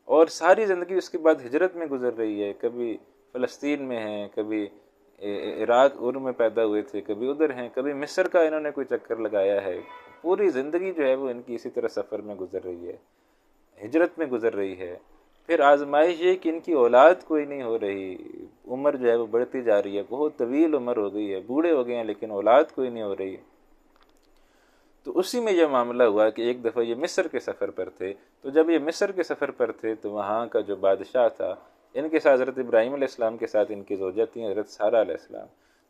اور ساری زندگی اس کے بعد ہجرت میں گزر رہی ہے، کبھی فلسطین میں ہیں، کبھی عراق میں پیدا ہوئے تھے، کبھی ادھر ہیں، کبھی مصر کا انہوں نے کوئی چکر لگایا ہے۔ پوری زندگی جو ہے وہ ان کی اسی طرح سفر میں گزر رہی ہے، ہجرت میں گزر رہی ہے۔ پھر آزمائش یہ کہ ان کی اولاد کوئی نہیں ہو رہی، عمر جو ہے وہ بڑھتی جا رہی ہے، بہت طویل عمر ہو گئی ہے، بوڑھے ہو گئے ہیں لیکن اولاد کوئی نہیں ہو رہی۔ تو اسی میں یہ معاملہ ہوا کہ ایک دفعہ یہ مصر کے سفر پر تھے، تو جب یہ مصر کے سفر پر تھے تو وہاں کا جو بادشاہ تھا، ان کے ساتھ حضرت ابراہیم علیہ السلام کے ساتھ ان کی زوجہ تھیں حضرت سارہ علیہ السلام،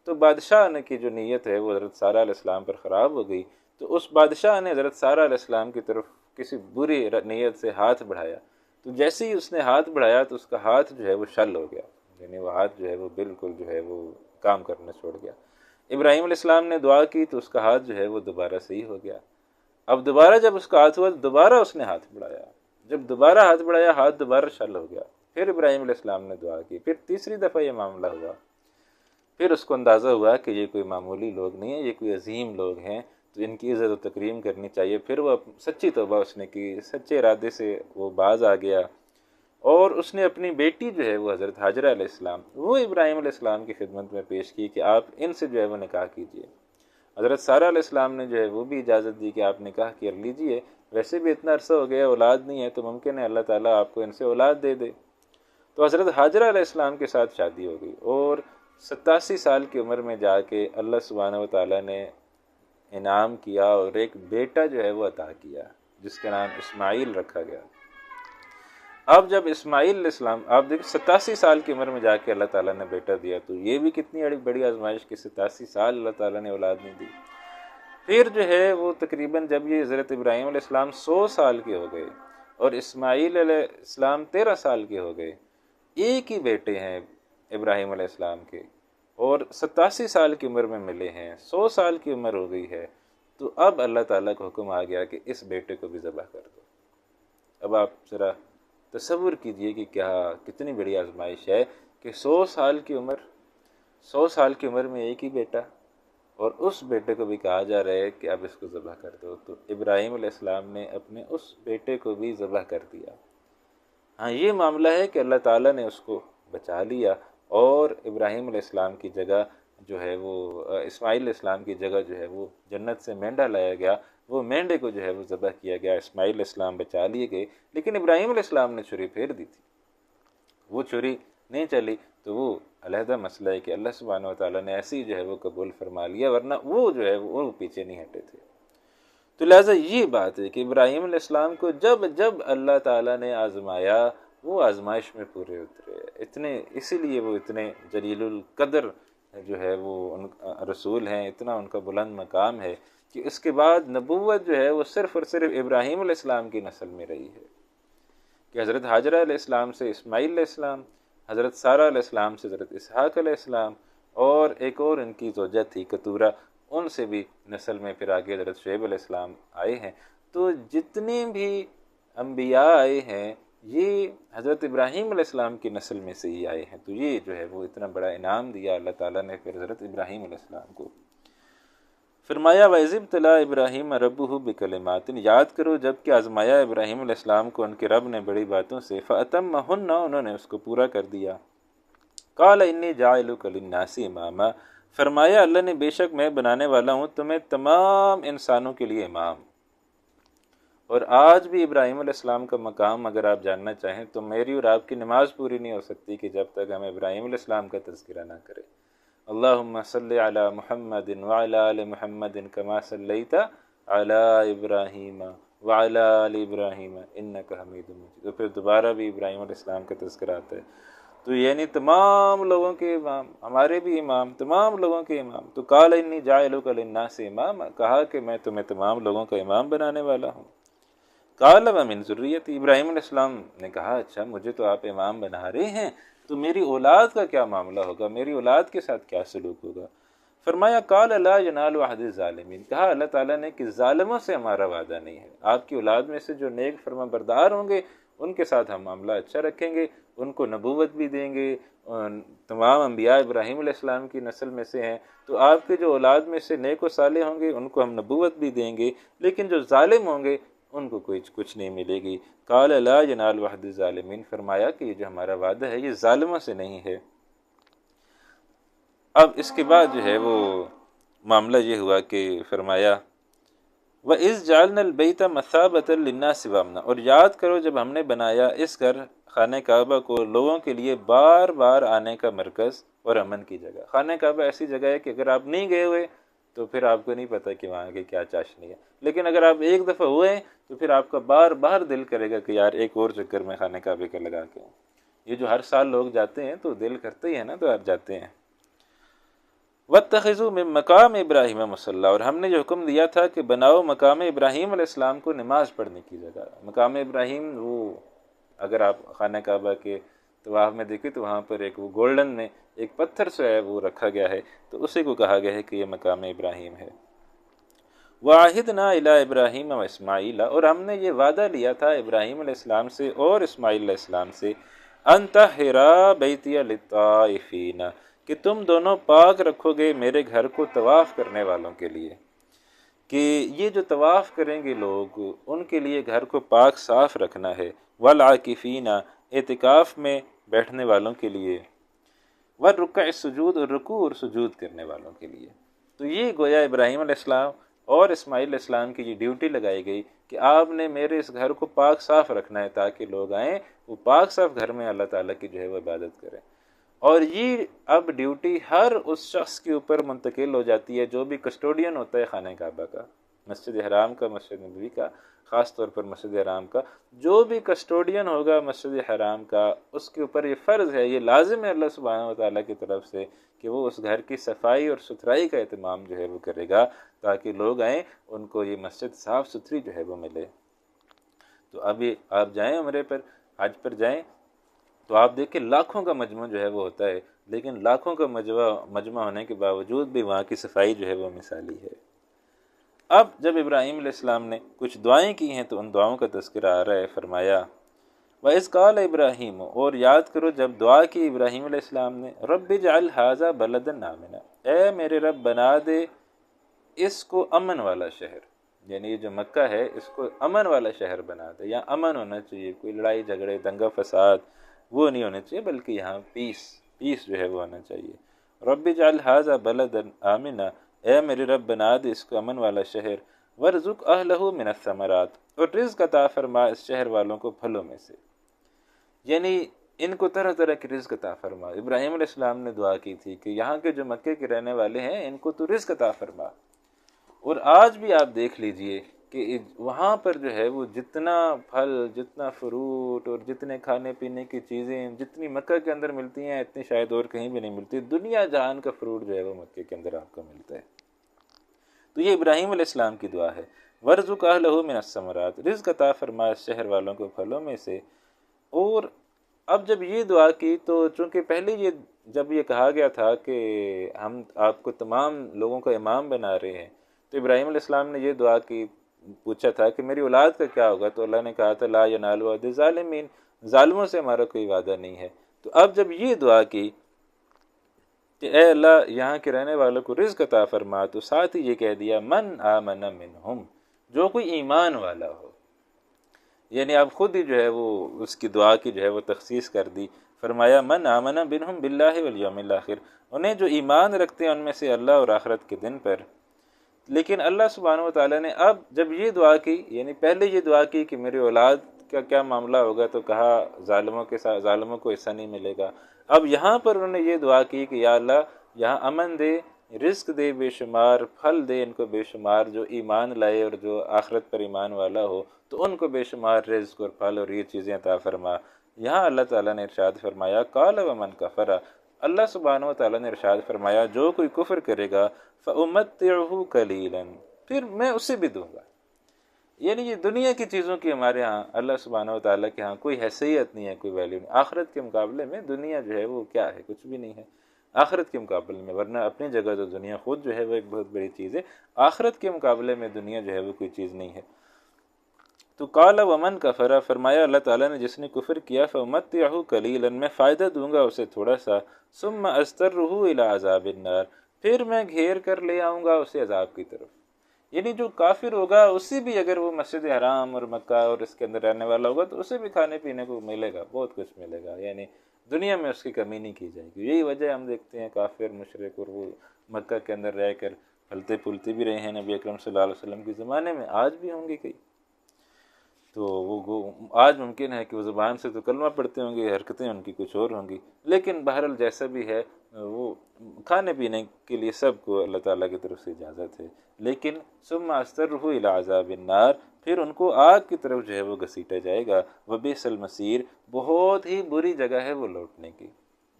تو بادشاہ نے کی جو نیت ہے وہ حضرت سارہ علیہ السلام پر خراب ہو گئی، تو اس بادشاہ نے حضرت سارہ علیہ السلام کی طرف کسی بری نیت سے ہاتھ بڑھایا، تو جیسے ہی اس نے ہاتھ بڑھایا تو اس کا ہاتھ جو ہے وہ شل ہو گیا، یعنی وہ ہاتھ جو ہے وہ بالکل جو ہے وہ کام کرنا چھوڑ گیا۔ ابراہیم علیہ السلام نے دعا کی تو اس کا ہاتھ جو ہے وہ دوبارہ صحیح ہو گیا۔ اب دوبارہ جب اس کا ہاتھ ہوا دوبارہ اس نے ہاتھ بڑھایا، جب دوبارہ ہاتھ بڑھایا ہاتھ دوبارہ شل ہو گیا، پھر ابراہیم علیہ السلام نے دعا کی، پھر تیسری دفعہ یہ معاملہ ہوا، پھر اس کو اندازہ ہوا کہ یہ کوئی معمولی لوگ نہیں ہیں، یہ کوئی عظیم لوگ ہیں، تو ان کی عزت و تکریم کرنی چاہیے۔ پھر وہ سچی توبہ اس نے کی، سچے ارادے سے وہ باز آ گیا، اور اس نے اپنی بیٹی جو ہے وہ حضرت حاجرہ علیہ السلام وہ ابراہیم علیہ السلام کی خدمت میں پیش کی کہ آپ ان سے جو ہے وہ نکاح کیجئے۔ حضرت سارہ علیہ السلام نے جو ہے وہ بھی اجازت دی کہ آپ نکاح کر لیجئے، ویسے بھی اتنا عرصہ ہو گیا اولاد نہیں ہے تو ممکن ہے اللہ تعالیٰ آپ کو ان سے اولاد دے دے۔ تو حضرت حاجرہ علیہ السلام کے ساتھ شادی ہو گئی، اور 87 سال کی عمر میں جا کے اللہ سبحانہ و تعالیٰ نے انعام کیا اور ایک بیٹا جو ہے وہ عطا کیا جس کا نام اسماعیل رکھا گیا۔ اب جب اسماعیل علیہ السلام آپ دیکھیں 87 سال کی عمر میں جا کے اللہ تعالیٰ نے بیٹا دیا، تو یہ بھی کتنی بڑی آزمائش کہ 87 سال اللہ تعالیٰ نے اولاد نہیں دی۔ پھر جو ہے وہ تقریباً جب یہ حضرت ابراہیم علیہ السلام 100 سال کے ہو گئے اور اسماعیل علیہ السلام 13 سال کے ہو گئے، ایک ہی بیٹے ہیں ابراہیم علیہ السلام کے، اور 87 سال کی عمر میں ملے ہیں، 100 سال کی عمر ہو گئی ہے، تو اب اللہ تعالیٰ کا حکم آ گیا کہ اس بیٹے کو بھی ذبح کر دو۔ اب آپ ذرا تصور کیجئے کہ کتنی بڑی آزمائش ہے کہ 100 سال کی عمر میں ایک ہی بیٹا، اور اس بیٹے کو بھی کہا جا رہا ہے کہ اب اس کو ذبح کر دو، تو ابراہیم علیہ السلام نے اپنے اس بیٹے کو بھی ذبح کر دیا۔ ہاں یہ معاملہ ہے کہ اللہ تعالیٰ نے اس کو بچا لیا، اور ابراہیم علیہ السلام کی جگہ جو ہے وہ اسماعیل علیہ السلام کی جگہ جو ہے وہ جنت سے مینڈا لایا گیا، وہ مینڈے کو جو ہے وہ ذبح کیا گیا، اسماعیل علیہ السلام بچا لیے گئے، لیکن ابراہیم علیہ السلام نے چھری پھیر دی تھی، وہ چھری نہیں چلی، تو وہ علیحدہ مسئلہ ہے کہ اللہ سبحانہ و تعالیٰ نے ایسی جو ہے وہ قبول فرما لیا، ورنہ وہ جو ہے وہ پیچھے نہیں ہٹے تھے۔ تو لہٰذا یہ بات ہے کہ ابراہیم علیہ السلام کو جب اللہ تعالیٰ نے آزمایا وہ آزمائش میں پورے اترے، اسی لیے وہ اتنے جلیل القدر جو ہے وہ رسول ہیں، اتنا ان کا بلند مقام ہے کہ اس کے بعد نبوت جو ہے وہ صرف اور صرف ابراہیم علیہ السلام کی نسل میں رہی ہے، کہ حضرت حاجرہ علیہ السلام سے اسماعیل علیہ السلام، حضرت سارہ علیہ السلام سے حضرت اسحاق علیہ السلام، اور ایک اور ان کی زوجہ تھی کتورہ، ان سے بھی نسل میں پھر آگے حضرت شعیب علیہ السلام آئے ہیں۔ تو جتنے بھی انبیاء آئے ہیں یہ حضرت ابراہیم علیہ السلام کی نسل میں سے ہی آئے ہیں، تو یہ جو ہے وہ اتنا بڑا انعام دیا اللہ تعالیٰ نے پھر حضرت ابراہیم علیہ السلام کو۔ فرمایا وَإِذِ ابْتَلَىٰ إِبْرَاهِيمَ رَبُّهُ بِكَلِمَاتٍ، یاد کرو جب کہ آزمایا ابراہیم علیہ السلام کو ان کے رب نے بڑی باتوں سے، فَأَتَمَّهُنَّ، انہوں نے اس کو پورا کر دیا۔ قَالَ إِنِّي جَاعِلُكَ لِلنَّاسِ إِمَامًا، فرمایا اللہ نے بے شک میں بنانے والا ہوں تمہیں تمام انسانوں کے لیے امام۔ اور آج بھی ابراہیم علیہ السلام کا مقام اگر آپ جاننا چاہیں تو میری اور آپ کی نماز پوری نہیں ہو سکتی کہ جب تک ہم ابراہیم علیہ السلام کا تذکرہ نہ کریں۔ اللہم صلی علی محمد وعلی آل محمد کما صلیت علی ابراہیم وعلی آل ابراہیم انک حمید مجید، تو پھر دوبارہ بھی ابراہیم علیہ السلام کا تذکرہ آتا ہے، تو یعنی تمام لوگوں کے امام، ہمارے بھی امام، تمام لوگوں کے امام۔ تو قال انی جاعلک للناس اماما، کہا کہ میں تمہیں تمام لوگوں کا امام بنانے والا ہوں۔ قال ومن ذریتی، ابراہیم علیہ السلام نے کہا اچھا مجھے تو آپ امام بنا رہے ہیں، تو میری اولاد کا کیا معاملہ ہوگا، میری اولاد کے ساتھ کیا سلوک ہوگا؟ فرمایا قال لا ینال عہد الظالمین، کہا اللہ تعالیٰ نے کہ ظالموں سے ہمارا وعدہ نہیں ہے، آپ کی اولاد میں سے جو نیک فرما بردار ہوں گے ان کے ساتھ ہم معاملہ اچھا رکھیں گے، ان کو نبوت بھی دیں گے، تمام انبیاء ابراہیم علیہ السلام کی نسل میں سے ہیں، تو آپ کے جو اولاد میں سے نیک و صالح ہوں گے ان کو ہم نبوت بھی دیں گے، لیکن جو ظالم ہوں گے ان کو کچھ نہیں ملے گی۔ قال لا ینال عہد الظالمین، فرمایا کہ یہ جو ہمارا وعدہ ہے یہ ظالموں سے نہیں ہے۔ اب اس کے بعد جو ہے وہ معاملہ یہ ہوا کہ فرمایا وَإِذْ جَعَلْنَا الْبَيْتَ مَثَابَةً لِلنَّاسِ وَأَمْنًا، اور یاد کرو جب ہم نے بنایا اس گھر خانہ کعبہ کو لوگوں کے لیے بار بار آنے کا مرکز اور امن کی جگہ۔ خانہ کعبہ ایسی جگہ ہے کہ اگر آپ نہیں گئے ہوئے تو پھر آپ کو نہیں پتہ کہ وہاں کی کیا چاشنی ہے، لیکن اگر آپ ایک دفعہ ہوئے تو پھر آپ کا بار بار دل کرے گا کہ یار ایک اور چکر میں خانہ کعبے کا لگا کے ہوں۔ یہ جو ہر سال لوگ جاتے ہیں تو دل کرتے ہی ہے نا، تو آپ جاتے ہیں۔ وَاتَّخِذُوا مِن مقام ابراہیم مصلی، اور ہم نے جو حکم دیا تھا کہ بناؤ مقام ابراہیم علیہ السلام کو نماز پڑھنے کی جگہ۔ مقام ابراہیم، وہ اگر آپ خانہ کعبہ کے طواف میں دیکھیں تو وہاں پر ایک وہ گولڈن میں ایک پتھر سے ہے وہ رکھا گیا ہے، تو اسی کو کہا گیا ہے کہ یہ مقام ابراہیم ہے۔ وَعَهِدْنَا إِلَىٰ إِبْرَاهِيمَ وَإِسْمَاعِيلَ، اور ہم نے یہ وعدہ لیا تھا ابراہیم علیہ السلام سے اور اسماعیل علیہ السلام سے، أَن طَهِّرَا بَيْتِيَ لِلطَّائِفِينَ، کہ تم دونوں پاک رکھو گے میرے گھر کو طواف کرنے والوں کے لیے، کہ یہ جو طواف کریں گے لوگ ان کے لیے گھر کو پاک صاف رکھنا ہے، والعاکفین، اعتکاف میں بیٹھنے والوں کے لیے، والرکع السجود، اور رکوع اور سجود کرنے والوں کے لیے۔ تو یہ گویا ابراہیم علیہ السلام اور اسماعیل علیہ السلام کی یہ ڈیوٹی لگائی گئی کہ آپ نے میرے اس گھر کو پاک صاف رکھنا ہے تاکہ لوگ آئیں وہ پاک صاف گھر میں اللہ تعالیٰ کی جو ہے وہ عبادت کریں۔ اور یہ اب ڈیوٹی ہر اس شخص کے اوپر منتقل ہو جاتی ہے جو بھی کسٹوڈین ہوتا ہے خانہ کعبہ کا، مسجد حرام کا، مسجد نبوی کا، خاص طور پر مسجد حرام کا۔ جو بھی کسٹوڈین ہوگا مسجد حرام کا، اس کے اوپر یہ فرض ہے، یہ لازم ہے اللہ سبحانہ و تعالیٰ کی طرف سے کہ وہ اس گھر کی صفائی اور ستھرائی کا اہتمام جو ہے وہ کرے گا تاکہ لوگ آئیں ان کو یہ مسجد صاف ستھری جو ہے وہ ملے۔ تو ابھی آپ جائیں عمرے پر، حج پر جائیں تو آپ دیکھیں لاکھوں کا مجمع جو ہے وہ ہوتا ہے، لیکن لاکھوں کا مجمع ہونے کے باوجود بھی وہاں کی صفائی جو ہے وہ مثالی ہے۔ اب جب ابراہیم علیہ السلام نے کچھ دعائیں کی ہیں تو ان دعاؤں کا تذکرہ آ رہا ہے۔ فرمایا وَإِذْ قَالَ ابراہیم، اور یاد کرو جب دعا کی ابراہیم علیہ السلام نے، رَبِّ اجْعَلْ هَٰذَا بَلَدًا آمِنًا، اے میرے رب بنا دے اس کو امن والا شہر، یعنی یہ جو مکہ ہے اس کو امن والا شہر بنا دے، یا امن ہونا چاہیے، کوئی لڑائی جھگڑے دنگا فساد وہ نہیں ہونے چاہیے، بلکہ یہاں پیس جو ہے وہ ہونا چاہیے۔ رب اجعل ھذا بلدا آمنا، اے میرے رب بنا دے اس کو امن والا شہر، وارزق اہلہ من الثمرات، اور رزق عطا فرما اس شہر والوں کو پھلوں میں سے، یعنی ان کو طرح طرح کی رزق عطا فرما۔ ابراہیم علیہ السلام نے دعا کی تھی کہ یہاں کے جو مکے کے رہنے والے ہیں ان کو تو رزق عطا فرما۔ اور آج بھی آپ دیکھ لیجئے کہ وہاں پر جو ہے وہ جتنا پھل، جتنا فروٹ اور جتنے کھانے پینے کی چیزیں جتنی مکہ کے اندر ملتی ہیں اتنی شاید اور کہیں بھی نہیں ملتی۔ دنیا جہان کا فروٹ جو ہے وہ مکے کے اندر آپ کو ملتا ہے۔ تو یہ ابراہیم علیہ السلام کی دعا ہے، وَارْزُقْ أَهْلَهُ مِنَ الثَّمَرَاتِ، رزق عطا فرما شہر والوں کو پھلوں میں سے۔ اور اب جب یہ دعا کی تو چونکہ پہلے جب یہ کہا گیا تھا کہ ہم آپ کو تمام لوگوں کا امام بنا رہے ہیں، تو ابراہیم علیہ السلام نے یہ دعا کی، پوچھا تھا کہ میری اولاد کا کیا ہوگا، تو اللہ نے کہا تھا لا ینال عہد الظالمین، ظالموں سے ہمارا کوئی وعدہ نہیں ہے۔ تو اب جب یہ دعا کی کہ اے اللہ یہاں کے رہنے والوں کو رزق عطا فرما، تو ساتھ ہی یہ کہہ دیا من آمن منہم، جو کوئی ایمان والا ہو، یعنی اب خود ہی جو ہے وہ اس کی دعا کی جو ہے وہ تخصیص کر دی۔ فرمایا من آمن منہم باللہ والیوم الآخر، انہیں جو ایمان رکھتے ہیں ان میں سے اللہ اور آخرت کے دن پر۔ لیکن اللہ سبحانہ و تعالیٰ نے اب جب یہ دعا کی، یعنی پہلے یہ دعا کی کہ میری اولاد کا کیا معاملہ ہوگا، تو کہا ظالموں کے ساتھ ظالموں کو حصہ نہیں ملے گا۔ اب یہاں پر انہوں نے یہ دعا کی کہ یا اللہ یہاں امن دے، رزق دے بے شمار، پھل دے ان کو بے شمار، جو ایمان لائے اور جو آخرت پر ایمان والا ہو تو ان کو بے شمار رزق اور پھل اور یہ چیزیں عطا فرما۔ یہاں اللہ تعالیٰ نے ارشاد فرمایا قال ومن کفر، اللہ سبحانہ و تعالیٰ نے ارشاد فرمایا جو کوئی کفر کرے گا فَأُمَتِّعُهُ قَلِيلًا، پھر میں اسے بھی دوں گا۔ یعنی یہ دنیا کی چیزوں کی ہمارے ہاں اللہ سبحانہ و تعالیٰ کے ہاں کوئی حیثیت نہیں ہے، کوئی ویلیو نہیں۔ آخرت کے مقابلے میں دنیا جو ہے وہ کیا ہے، کچھ بھی نہیں ہے آخرت کے مقابلے میں، ورنہ اپنی جگہ تو دنیا خود جو ہے وہ ایک بہت بڑی چیز ہے، آخرت کے مقابلے میں دنیا جو ہے وہ کوئی چیز نہیں ہے۔ تو قال ومن کفر، فرمایا اللہ تعالیٰ نے جس نے کفر کیا فَأُمَتِّعُهُ قَلِيلًا، میں فائدہ دوں گا اسے تھوڑا سا، ثم أَضْطَرُّهُ إِلَىٰ عَذَابِ النَّارِ، پھر میں گھیر کر لے آؤں گا اسے عذاب کی طرف۔ یعنی جو کافر ہوگا اسی بھی اگر وہ مسجد حرام اور مکہ اور اس کے اندر رہنے والا ہوگا تو اسے بھی کھانے پینے کو ملے گا، بہت کچھ ملے گا، یعنی دنیا میں اس کی کمی نہیں کی جائے گی۔ یہی وجہ ہم دیکھتے ہیں کافر مشرک اور وہ مکہ کے اندر رہ کر پھلتے پھولتے بھی رہے ہیں نبی اکرم صلی اللہ علیہ وسلم کے زمانے میں، آج بھی ہوں گے کئی۔ تو آج ممکن ہے کہ وہ زبان سے تو کلمہ پڑھتے ہوں گے، حرکتیں ان کی کچھ اور ہوں گی، لیکن بہرحال جیسا بھی ہے وہ کھانے پینے کے لیے سب کو اللہ تعالیٰ کی طرف سے اجازت ہے، لیکن ثم استرہ الی عذاب النار، پھر ان کو آگ کی طرف جو ہے وہ گھسیٹا جائے گا، وبئس المصیر، بہت ہی بری جگہ ہے وہ لوٹنے کی،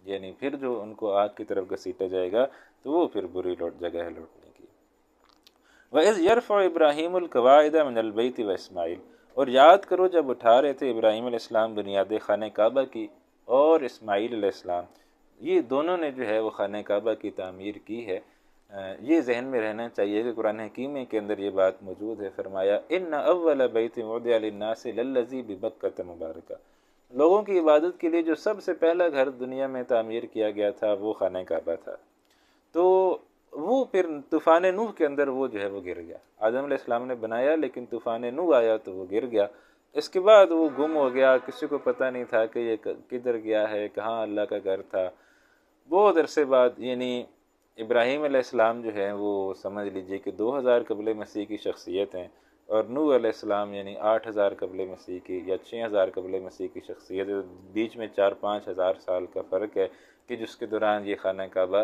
یعنی پھر جو ان کو آگ کی طرف گھسیٹا جائے گا تو وہ پھر بری جگہ ہے لوٹنے کی۔ وَإِذْ يَرْفَعُ إِبْرَاهِيمُ الْقَوَاعِدَ مِنَ الْبَيْتِ وَإِسْمَاعِيلُ، اور یاد کرو جب اٹھا رہے تھے ابراہیم علیہ السلام بنیاد خانہ کعبہ کی، اور اسماعیل علیہ السلام، یہ دونوں نے جو ہے وہ خانہ کعبہ کی تعمیر کی ہے۔ یہ ذہن میں رہنا چاہیے کہ قرآن حکیم کے اندر یہ بات موجود ہے، فرمایا ان اول بیت وضع للناس للذی ببکۃ مبارکہ، لوگوں کی عبادت کے لیے جو سب سے پہلا گھر دنیا میں تعمیر کیا گیا تھا وہ خانہ کعبہ تھا، تو وہ پھر طوفان نوح کے اندر وہ جو ہے وہ گر گیا۔ آدم علیہ السلام نے بنایا لیکن طوفان نوح آیا تو وہ گر گیا، اس کے بعد وہ گم ہو گیا، کسی کو پتہ نہیں تھا کہ یہ کدھر گیا ہے، کہاں اللہ کا گھر تھا۔ بہت عرصے بعد، یعنی ابراہیم علیہ السلام جو ہیں وہ سمجھ لیجئے کہ 2000 قبل مسیح کی شخصیت ہیں، اور نوح علیہ السلام یعنی 8000 قبل مسیح کی یا 6000 قبل مسیح کی شخصیت ہے، بیچ میں 4-5 ہزار سال کا فرق ہے کہ جس کے دوران یہ خانہ کعبہ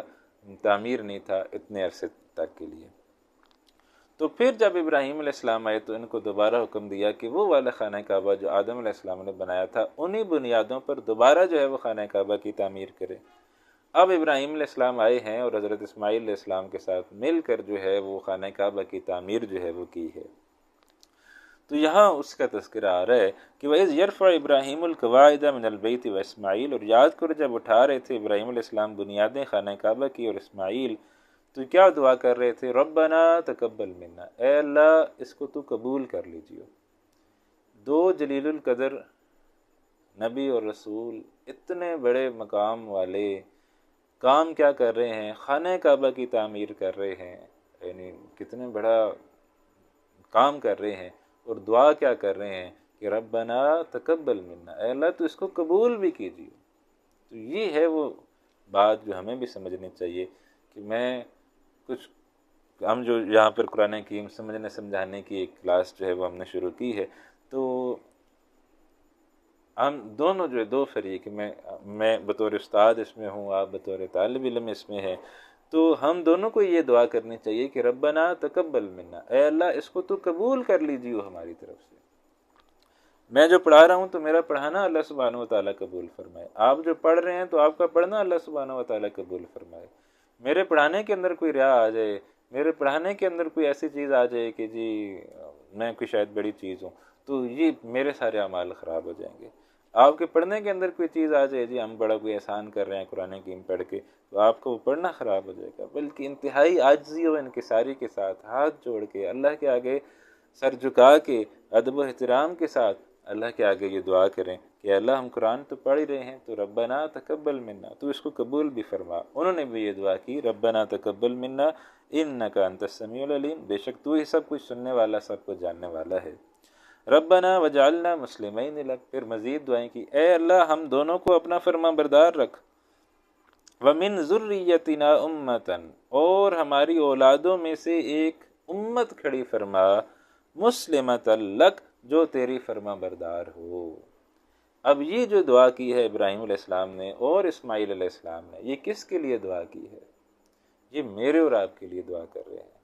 تعمیر نہیں تھا اتنے عرصے تک کے لیے۔ تو پھر جب ابراہیم علیہ السلام آئے تو ان کو دوبارہ حکم دیا کہ وہ والا خانہ کعبہ جو آدم علیہ السلام نے بنایا تھا انہی بنیادوں پر دوبارہ جو ہے وہ خانہ کعبہ کی تعمیر کرے۔ اب ابراہیم علیہ السلام آئے ہیں اور حضرت اسماعیل علیہ السلام کے ساتھ مل کر جو ہے وہ خانہ کعبہ کی تعمیر جو ہے وہ کی ہے۔ تو یہاں اس کا تذکرہ آ رہا ہے کہ وَإِذْ يَرْفَعُ إِبْرَاهِيمُ الْقَوَاعِدَ مِنَ الْبَيْتِ وَإِسْمَاعِيلُ، اور یاد کرو جب اٹھا رہے تھے ابراہیم علیہ السلام بنیادیں خانہ کعبہ کی اور اسماعیل، تو کیا دعا کر رہے تھے؟ ربنا تقبل منا، اے اللہ اس کو تو قبول کر لیجیے۔ دو جلیل القدر نبی اور رسول اتنے بڑے مقام والے کام کیا کر رہے ہیں؟ خانہ کعبہ کی تعمیر کر رہے ہیں، یعنی کتنے بڑا کام کر رہے ہیں، اور دعا کیا کر رہے ہیں کہ ربنا تقبل منا، اے اللہ تو اس کو قبول بھی کیجیے۔ تو یہ ہے وہ بات جو ہمیں بھی سمجھنی چاہیے کہ ہم جو یہاں پر قرآن حکیم سمجھنے سمجھانے کی ایک کلاس جو ہے وہ ہم نے شروع کی ہے، تو ہم دونوں جو ہے دو فریق، میں بطور استاد اس میں ہوں، آپ بطور طالب علم اس میں ہیں، تو ہم دونوں کو یہ دعا کرنی چاہیے کہ ربنا تقبل منا، اے اللہ اس کو تو قبول کر لیجیے ہماری طرف سے۔ میں جو پڑھا رہا ہوں تو میرا پڑھانا اللہ سبحانہ و تعالیٰ قبول فرمائے، آپ جو پڑھ رہے ہیں تو آپ کا پڑھنا اللہ سبحانہ و تعالیٰ قبول فرمائے۔ میرے پڑھانے کے اندر کوئی ریا آ جائے، میرے پڑھانے کے اندر کوئی ایسی چیز آ جائے کہ جی میں کوئی شاید بڑی چیز ہوں، تو یہ میرے سارے اعمال خراب ہو جائیں گے۔ آپ کے پڑھنے کے اندر کوئی چیز آ جائے، جی ہم بڑا کوئی احسان کر رہے ہیں قرآن حکیم پڑھ کے، تو آپ کو وہ پڑھنا خراب ہو جائے گا، بلکہ انتہائی عاجزی و انکساری کے ساتھ ہاتھ جوڑ کے اللہ کے آگے سر جھکا کے ادب و احترام کے ساتھ اللہ کے آگے یہ دعا کریں کہ اللہ ہم قرآن تو پڑھ ہی رہے ہیں، تو ربنا تقبل منا، تو اس کو قبول بھی فرما۔ انہوں نے بھی یہ دعا کی ربنا تقبل منا انک انت السمیع العلیم، بے شک تو ہی سب کچھ سننے والا سب کچھ جاننے والا ہے۔ ربنا وجعلنا مسلمین لک، پھر مزید دعائیں کی، اے اللہ ہم دونوں کو اپنا فرما بردار رکھ، ومن ذریتنا امتن، اور ہماری اولادوں میں سے ایک امت کھڑی فرما، مسلمۃ لک، جو تیری فرما بردار ہو۔ اب یہ جو دعا کی ہے ابراہیم علیہ السلام نے اور اسماعیل علیہ السلام نے، یہ کس کے لیے دعا کی ہے؟ یہ میرے اور آپ کے لیے دعا کر رہے ہیں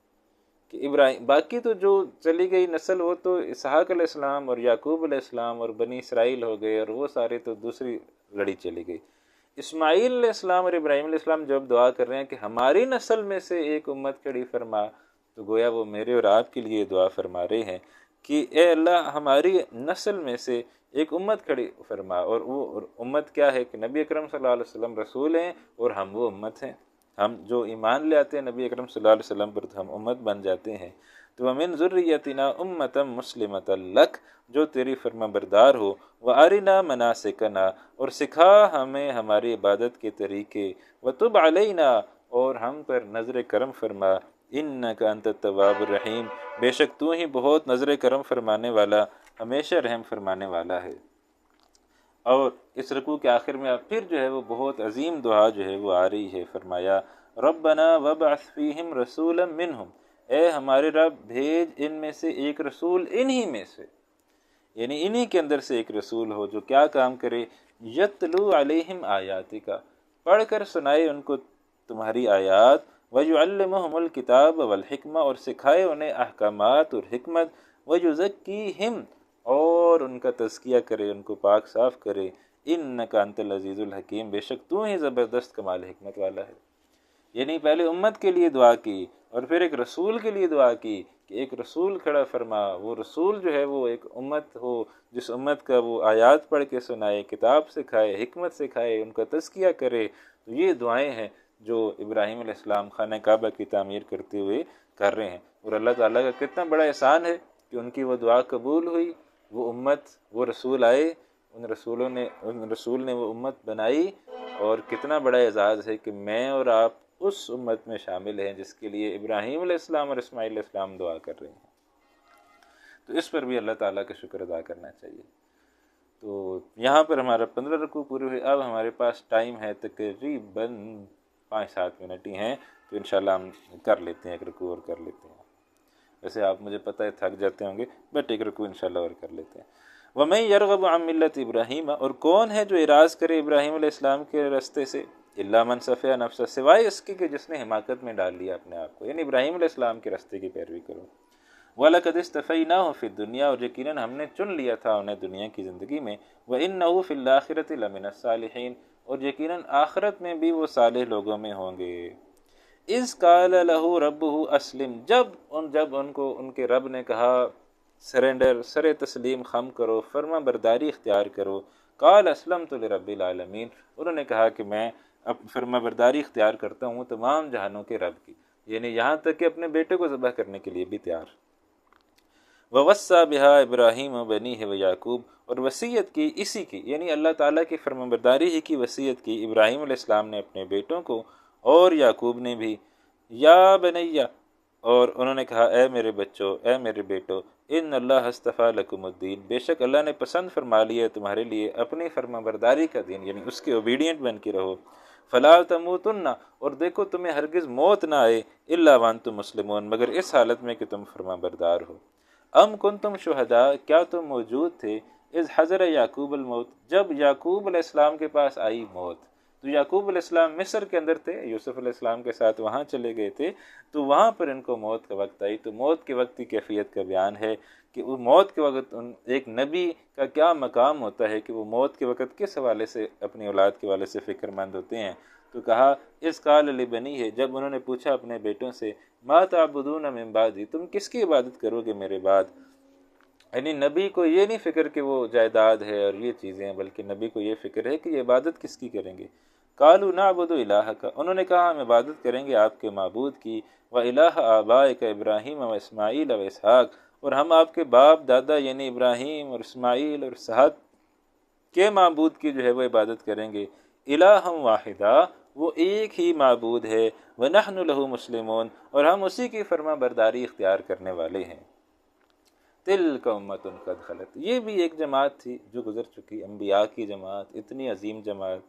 کہ ابراہیم، باقی تو جو چلی گئی نسل وہ تو اسحاق علیہ السلام اور یعقوب علیہ السلام اور بنی اسرائیل ہو گئے، اور وہ سارے تو دوسری لڑی چلی گئی۔ اسماعیل علیہ السلام اور ابراہیم علیہ السلام جب دعا کر رہے ہیں کہ ہماری نسل میں سے ایک امت کھڑی فرما، تو گویا وہ میرے اور آپ کے لیے دعا فرما رہے ہیں کہ اے اللہ ہماری نسل میں سے ایک امت کھڑی فرما، اور وہ امت کیا ہے کہ نبی اکرم صلی اللہ علیہ وسلم رسول ہیں اور ہم وہ امت ہیں۔ ہم جو ایمان لے آتے ہیں نبی اکرم صلی اللہ علیہ وسلم پر تو ہم امت بن جاتے ہیں۔ تو ومن ذریتنا امتا مسلمۃ لک، جو تیری فرما بردار ہو، وارنا مناسکنا، اور سکھا ہمیں ہماری عبادت کے طریقے، وتب علینا، اور ہم پر نظر کرم فرما، انک انت التواب الرحیم، بے شک تو ہی بہت نظر کرم فرمانے والا، ہمیشہ رحم فرمانے والا ہے۔ اور اس رکوع کے آخر میں اب پھر جو ہے وہ بہت عظیم دعا جو ہے وہ آ رہی ہے، فرمایا ربنا وابعث فیہم رسولا منہم، اے ہمارے رب بھیج ان میں سے ایک رسول انہی میں سے، یعنی انہی کے اندر سے ایک رسول ہو جو کیا کام کرے، یتلو علیہم آیاتک، پڑھ کر سنائے ان کو تمہاری آیات، وَيُعَلِّمُهُمُ الْكِتَابَ وَالْحِکْمَةَ، اور سکھائے انہیں احکامات اور حکمت، وَيُزَكِّيهِمْ، اور ان کا تزکیہ کرے، ان کو پاک صاف کرے، اِنَّكَ أَنْتَ الْعَزِيزُ الْحَكِيمُ، بے شک تو ہی زبردست کمال حکمت والا ہے۔ یعنی پہلے امت کے لیے دعا کی اور پھر ایک رسول کے لیے دعا کی کہ ایک رسول کھڑا فرما، وہ رسول جو ہے وہ ایک امت ہو جس امت کا وہ آیات پڑھ کے سنائے، کتاب سکھائے، حکمت سکھائے، ان کا تزکیہ کرے۔ تو یہ دعائیں ہیں جو ابراہیم علیہ السلام خانہ کعبہ کی تعمیر کرتے ہوئے کر رہے ہیں، اور اللہ تعالیٰ کا کتنا بڑا احسان ہے کہ ان کی وہ دعا قبول ہوئی، وہ امت، وہ رسول آئے، ان رسول نے وہ امت بنائی، اور کتنا بڑا اعزاز ہے کہ میں اور آپ اس امت میں شامل ہیں جس کے لیے ابراہیم علیہ السلام اور اسماعیل علیہ السلام دعا کر رہے ہیں۔ تو اس پر بھی اللہ تعالیٰ کا شکر ادا کرنا چاہیے۔ تو یہاں پر ہمارا 15 رکوع پورے ہوئے، اب ہمارے پاس ٹائم ہے تقریباً 5-7 منٹ ہی ہیں، تو انشاءاللہ ہم کر لیتے ہیں ایک رکوع اور کر لیتے ہیں۔ ویسے آپ مجھے پتہ ہے تھک جاتے ہوں گے، بٹ ایک رکوع انشاءاللہ اور کر لیتے ہیں۔ وَمَن يَرْغَبُ عَن مِّلَّةِ إِبْرَاهِيمَ، اور کون ہے جو اعراض کرے ابراہیم علیہ السلام کے راستے سے، إِلَّا مَن سَفِهَ نَفْسَهُ، سوائے اس کے کہ جس نے حماقت میں ڈال لیا اپنے آپ کو، یعنی ابراہیم علیہ السلام کے راستے کی پیروی کرو۔ وَلَقَدِ اسْتَفَيْنَاهُ فِي الدُّنْيَا، اور یقیناً ہم نے چن لیا تھا انہیں دنیا کی زندگی میں، وَإِنَّهُ فِي الْآخِرَةِ لَمِنَ الصَّالِحِينَ، اور یقیناً آخرت میں بھی وہ صالح لوگوں میں ہوں گے۔ اِذْ قَالَ لَهُ رَبُّهُ أَسْلِمْ، جب ان کو ان کے رب نے کہا سرنڈر، سر تسلیم خم کرو، فرما برداری اختیار کرو، قال اسلمت لرب العالمین، انہوں نے کہا کہ میں اب فرما برداری اختیار کرتا ہوں تمام جہانوں کے رب کی، یعنی یہاں تک کہ اپنے بیٹے کو ذبح کرنے کے لیے بھی تیار۔ وَوَصَّى بِهَا إِبْرَاهِيمُ بَنِيهِ وَيَعْقُوبَ، اور وصیت کی اسی کی، یعنی اللہ تعالیٰ کی فرما برداری ہی کی وصیت کی ابراہیم علیہ السلام نے اپنے بیٹوں کو، اور یعقوب نے بھی، یا بنیہ، اور انہوں نے کہا اے میرے بچوں، اے میرے بیٹو، ان اللہ اصطفیٰ لکم الدین، بے شک اللہ نے پسند فرما لیا تمہارے لیے اپنی فرما برداری کا دین، یعنی اس کے اوبیڈینٹ بن کے رہو۔ فلا تموتن، اور دیکھو تمہیں ہرگز موت نہ آئے، الا وانتم مسلمون، مگر اس حالت میں کہ تم فرما بردار ہو۔ ام کنتم شہداء، کیا تم موجود تھے، اذ حضر یعقوب الموت، جب یعقوب علیہ السلام کے پاس آئی موت۔ تو یعقوب علیہ السلام مصر کے اندر تھے، یوسف علیہ السلام کے ساتھ وہاں چلے گئے تھے، تو وہاں پر ان کو موت کا وقت آئی۔ تو موت کے وقت کی کیفیت کا بیان ہے کہ وہ موت کے وقت ایک نبی کا کیا مقام ہوتا ہے کہ وہ موت کے وقت کس حوالے سے اپنی اولاد کے حوالے سے فکر مند ہوتے ہیں۔ تو کہا اس قال لبنیہ، جب انہوں نے پوچھا اپنے بیٹوں سے، ما تعبدون من بعدی، تم کس کی عبادت کرو گے میرے بعد، یعنی نبی کو یہ نہیں فکر کہ وہ جائیداد ہے اور یہ چیزیں ہیں، بلکہ نبی کو یہ فکر ہے کہ یہ عبادت کس کی کریں گے۔ قالوا نعبد الہک، انہوں نے کہا ہم عبادت کریں گے آپ کے معبود کی، وَإِلَٰهَ آبَائِكَ إِبْرَاهِيمَ وَإِسْمَاعِيلَ وَإِسْحَاقَ، اور ہم آپ کے باپ دادا یعنی ابراہیم اور اسماعیل اور اسحاق کے معبود کی جو ہے وہ عبادت کریں گے۔ الہم واحدہ، وہ ایک ہی معبود ہے، وَنَحْنُ لَهُ مُسْلِمُونَ، اور ہم اسی کی فرما برداری اختیار کرنے والے ہیں۔ تِلْكَ أُمَّةٌ قَدْ خَلَتْ، یہ بھی ایک جماعت تھی جو گزر چکی، انبیاء کی جماعت، اتنی عظیم جماعت،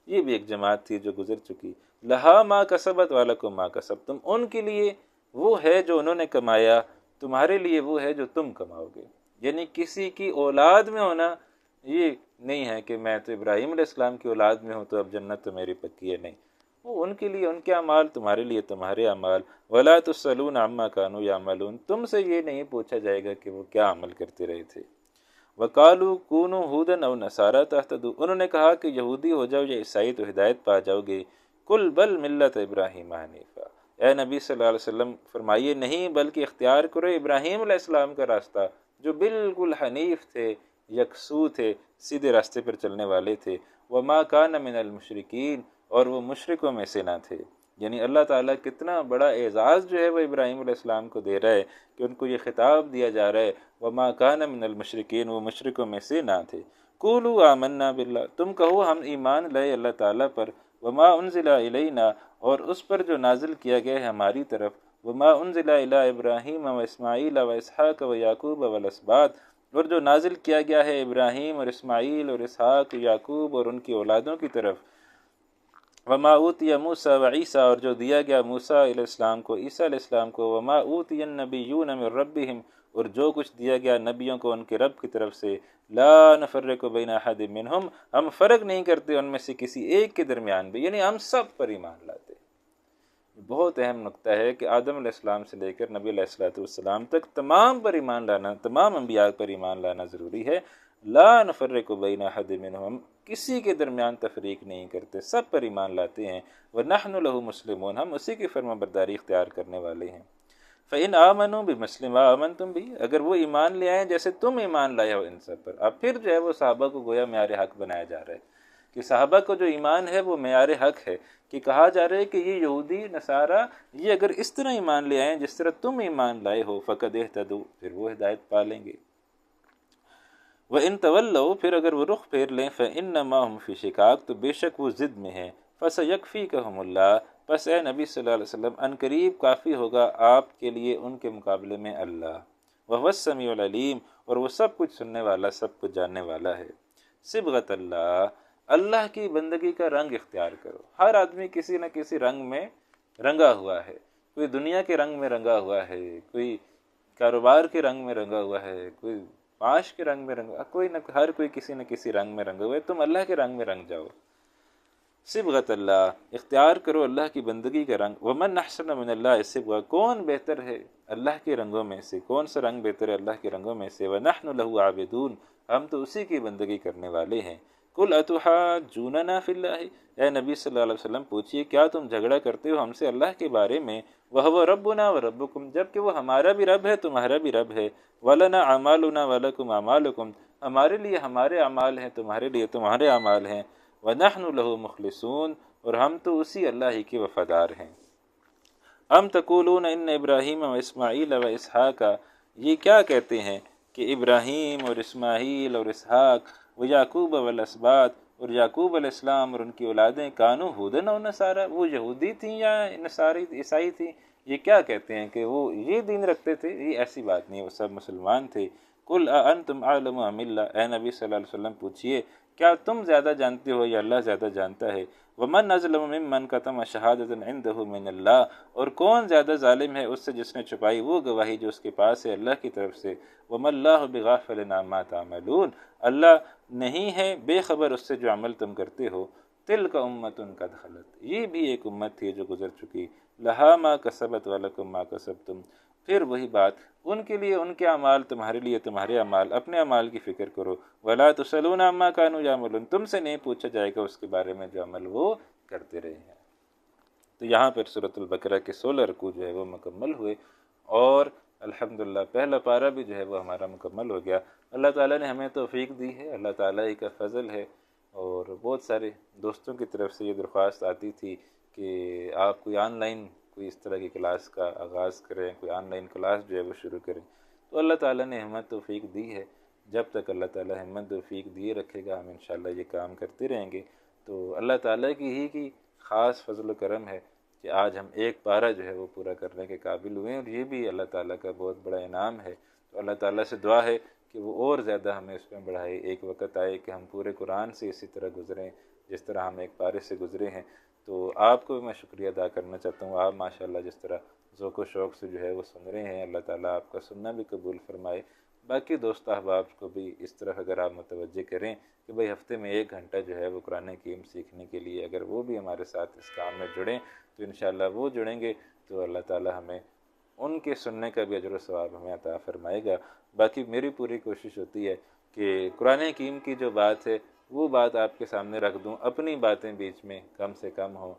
یہ بھی ایک جماعت تھی جو گزر چکی۔ لہا ما کسبت وَلَكُم ما کسبتم، ان کے لیے وہ ہے جو انہوں نے کمایا، تمہارے لیے وہ ہے جو تم کماؤ گے۔ یعنی کسی کی اولاد میں ہونا یہ نہیں ہے کہ میں تو ابراہیم علیہ السلام کی اولاد میں ہوں تو اب جنت تو میری پکی ہے، نہیں، وہ ان کے لیے ان کے اعمال، تمہارے لیے تمہارے اعمال۔ وَلَا تُسْأَلُونَ عَمَّا كَانُوا يَعْمَلُونَ، تم سے یہ نہیں پوچھا جائے گا کہ وہ کیا عمل کرتے رہے تھے۔ وَقَالُوا كُونُوا هُودًا أَوْ نَصَارَىٰ تَهْتَدُوا، انہوں نے کہا کہ یہودی ہو جاؤ یا عیسائی تو ہدایت پا جاؤ گے۔ قُلْ بَلْ مِلَّةَ إِبْرَاهِيمَ حَنِيفًا، اے نبی صلی اللہ علیہ وسلم فرمائیے نہیں، بلکہ اختیار کرو ابراہیم علیہ السلام کا راستہ جو بالکل حنیف تھے، یکسو تھے، سیدھے راستے پر چلنے والے تھے۔ وَمَا كَانَ مِنَ الْمُشْرِكِينَ، اور وہ مشرکوں میں سے نہ تھے۔ یعنی اللہ تعالیٰ کتنا بڑا اعزاز جو ہے وہ ابراہیم علیہ السلام کو دے رہا ہے کہ ان کو یہ خطاب دیا جا رہا ہے، وَمَا كَانَ مِنَ الْمُشْرِكِينَ، وہ مشرکوں میں سے نہ تھے۔ قُولُوا آمَنَّا بِاللَّهِ، تم کہو ہم ایمان لائے اللہ تعالیٰ پر، وَمَا أُنزِلَ إِلَيْنَا، اور اس پر جو نازل کیا گیا ہے ہماری طرف، وَمَا أُنزِلَ إِلَىٰ إِبْرَاهِيمَ وَإِسْمَاعِيلَ وَإِسْحَاقَ وَيَعْقُوبَ وَالْأَسْبَاطِ، اور جو نازل کیا گیا ہے ابراہیم اور اسماعیل اور اسحاق، یعقوب اور ان کی اولادوں کی طرف، وما اوتی موسیٰ و عیسیٰ، اور جو دیا گیا موسیٰ علیہ السلام کو، عیسیٰ علیہ السلام کو، وما اوتی النبیون من ربہم، اور جو کچھ دیا گیا نبیوں کو ان کے رب کی طرف سے، لا نفرق بین احد منہم، ہم فرق نہیں کرتے ان میں سے کسی ایک کے درمیان بھی، یعنی ہم سب پر ایمان لاتے ہیں۔ بہت اہم نقطہ ہے کہ آدم علیہ السلام سے لے کر نبی علیہ السلام تک تمام پر ایمان لانا، تمام انبیاء پر ایمان لانا ضروری ہے۔ لا نفرق بین احد منہم، ہم کسی کے درمیان تفریق نہیں کرتے، سب پر ایمان لاتے ہیں۔ ونحن لہ مسلمون، ہم اسی کی فرما برداری اختیار کرنے والے ہیں۔ فإن آمنوا بمثل ما آمنتم به، اگر وہ ایمان لے آئیں جیسے تم ایمان لائے ہو ان سب پر۔ اب پھر جو ہے وہ صحابہ کو گویا معیار حق بنایا جا رہا ہے کہ صحابہ کو جو ایمان ہے وہ معیار حق ہے، کہ کہا جا رہا ہے کہ یہ یہودی نصارہ یہ اگر اس طرح ایمان لے آئیں جس طرح تم ایمان لائے ہو، فقد اہتدوا، پھر وہ ہدایت پا لیں گے۔ وَإِن تَوَلَّوْا، پھر اگر وہ رخ پھیر لیں، فَإِنَّمَا هُمْ فِي شِقَاقٍ، تو بے شک وہ ضد میں ہیں، فَسَيَكْفِيكَهُمُ اللَّهُ، پس اے نبی صلی اللہ علیہ وسلم ان قریب کافی ہوگا آپ کے لیے ان کے مقابلے میں اللہ، وَهُوَ السَّمِيعُ الْعَلِيمُ، اور وہ سب کچھ سننے والا، سب کچھ جاننے والا ہے۔ صبغۃ اللہ، اللہ کی بندگی کا رنگ اختیار کرو۔ ہر آدمی کسی نہ کسی رنگ میں رنگا ہوا ہے، کوئی دنیا کے رنگ میں رنگا ہوا ہے، کوئی کاروبار کے رنگ میں رنگا ہوا ہے، کوئی معاش کے رنگ میں رنگا، کوئی نہ ہر کوئی کسی نہ کسی رنگ میں رنگا ہوا ہے، تم اللہ کے رنگ میں رنگ جاؤ۔ صبغۃ اللہ، اختیار کرو اللہ کی بندگی کا رنگ۔ ومن احسن من اللہ صبغہ، کون بہتر ہے اللہ کے رنگوں میں سے، کون سا رنگ بہتر ہے اللہ کے رنگوں میں سے۔ ونحن لہ عابدون، ہم تو اسی کی بندگی کرنے والے ہیں۔ قل اتحاجوننا فی اللہ، اے نبی صلی اللہ علیہ وسلم پوچھئے کیا تم جھگڑا کرتے ہو ہم سے اللہ کے بارے میں، وہو ربنا وربکم، جبکہ وہ ہمارا بھی رب ہے تمہارا بھی رب ہے، ولنا اعمالنا ولکم اعمالکم، ہمارے لیے ہمارے اعمال ہیں تمہارے لیے تمہارے اعمال ہیں، وَنَحْنُ لَهُ مُخْلِصُونَ، اور ہم تو اسی اللہ ہی کے وفادار ہیں۔ ام تقولون ان ابراہیم و اسماعیل و اسحاق، یہ کیا کہتے ہیں کہ ابراہیم اور اسماعیل اور اسحاق و یعقوب والاسباط، اور یعقوب علیہ السلام اور ان کی اولادیں، کانوا ہودن و نصارا، وہ یہودی تھیں یا نصاری عیسائی تھیں، یہ کیا کہتے ہیں کہ وہ یہ دین رکھتے تھے؟ یہ ایسی بات نہیں، وہ سب مسلمان تھے۔ قل اانتم اعلم ام اللہ، اے نبی صلی اللہ علیہ وسلم پوچھئے کیا تم زیادہ جانتے ہو یا اللہ زیادہ جانتا ہے؟ ومن اظلم ممن کتم شہادۃ عندہ من اللہ، اور کون زیادہ ظالم ہے اس سے جس نے چھپائی وہ گواہی جو اس کے پاس ہے اللہ کی طرف سے۔ وما اللہ بغافل عما تعملون، اللہ نہیں ہے بے خبر اس سے جو عمل تم کرتے ہو۔ تلک امۃ قد خلت، یہ بھی ایک امت تھی جو گزر چکی، لہا ما کسبت ولکم ما کسبتم، پھر وہی بات، ان کے لیے ان کے اعمال، تمہارے لیے تمہارے اعمال، اپنے اعمال کی فکر کرو۔ ولا تسألون عما كانوا يعملون، تم سے نہیں پوچھا جائے گا اس کے بارے میں جو عمل وہ کرتے رہے ہیں۔ تو یہاں پر سورۃ البقرہ کے 16 رکوع جو ہے وہ مکمل ہوئے، اور الحمدللہ پہلا پارہ بھی جو ہے وہ ہمارا مکمل ہو گیا۔ اللہ تعالیٰ نے ہمیں توفیق دی ہے، اللہ تعالیٰ ہی کا فضل ہے، اور بہت سارے دوستوں کی طرف سے یہ درخواست آتی تھی کہ آپ کوئی آن لائن کوئی اس طرح کی کلاس کا آغاز کریں، کوئی آن لائن کلاس جو ہے وہ شروع کریں، تو اللہ تعالیٰ نے ہمت توفیق دی ہے۔ جب تک اللہ تعالیٰ ہمت توفیق دیے رکھے گا ہم انشاءاللہ یہ کام کرتے رہیں گے۔ تو اللہ تعالیٰ کی خاص فضل و کرم ہے کہ آج ہم ایک پارہ جو ہے وہ پورا کرنے کے قابل ہوئے ہیں، اور یہ بھی اللہ تعالیٰ کا بہت بڑا انعام ہے۔ تو اللہ تعالیٰ سے دعا ہے کہ وہ اور زیادہ ہمیں اس میں بڑھائے، ایک وقت آئے کہ ہم پورے قرآن سے اسی طرح گزریں جس طرح ہم ایک پارے سے گزرے ہیں۔ تو آپ کو بھی میں شکریہ ادا کرنا چاہتا ہوں، آپ ماشاءاللہ جس طرح ذوق و شوق سے جو ہے وہ سن رہے ہیں، اللہ تعالیٰ آپ کا سننا بھی قبول فرمائے۔ باقی دوست احباب کو بھی اس طرف اگر آپ متوجہ کریں کہ بھئی ہفتے میں 1 گھنٹہ جو ہے وہ قرآن حکیم سیکھنے کے لیے اگر وہ بھی ہمارے ساتھ اس کام میں جڑیں تو انشاءاللہ وہ جڑیں گے تو اللہ تعالیٰ ہمیں ان کے سننے کا بھی اجر و ثواب ہمیں عطا فرمائے گا۔ باقی میری پوری کوشش ہوتی ہے کہ قرآن حکیم کی جو بات ہے وہ بات آپ کے سامنے رکھ دوں، اپنی باتیں بیچ میں کم سے کم ہوں،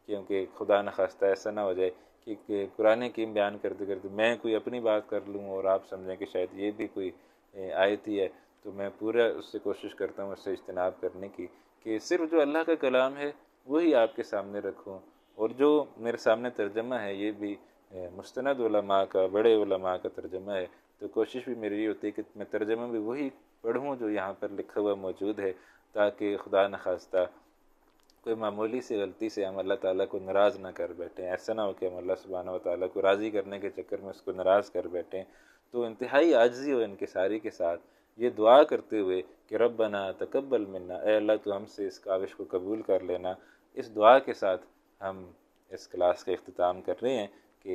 کیونکہ خدا نخواستہ ایسا نہ ہو جائے کہ قرآن حکیم بیان کرتے کرتے میں کوئی اپنی بات کر لوں اور آپ سمجھیں کہ شاید یہ بھی کوئی آیت ہی ہے۔ تو میں پورا اس سے کوشش کرتا ہوں اس سے اجتناب کرنے کی کہ صرف جو اللہ کا کلام ہے وہی آپ کے سامنے رکھوں، اور جو میرے سامنے ترجمہ ہے یہ بھی مستند علماء کا، بڑے علماء کا ترجمہ ہے، تو کوشش بھی میری یہ ہوتی ہے کہ میں ترجمہ بھی وہی پڑھوں جو یہاں پر لکھا ہوا موجود ہے، تاکہ خدا نخواستہ کوئی معمولی سی غلطی سے ہم اللہ تعالیٰ کو ناراض نہ کر بیٹھیں، ایسا نہ ہو کہ ہم اللہ سبحانہ و تعالیٰ کو راضی کرنے کے چکر میں اس کو ناراض کر بیٹھیں۔ تو انتہائی عاجزی و انکساری کے ساتھ یہ دعا کرتے ہوئے کہ ربنا تقبل منا، اے اللہ تو ہم سے اس کاوش کو قبول کر لینا، اس دعا کے ساتھ ہم اس کلاس کا اختتام کر رہے ہیں کہ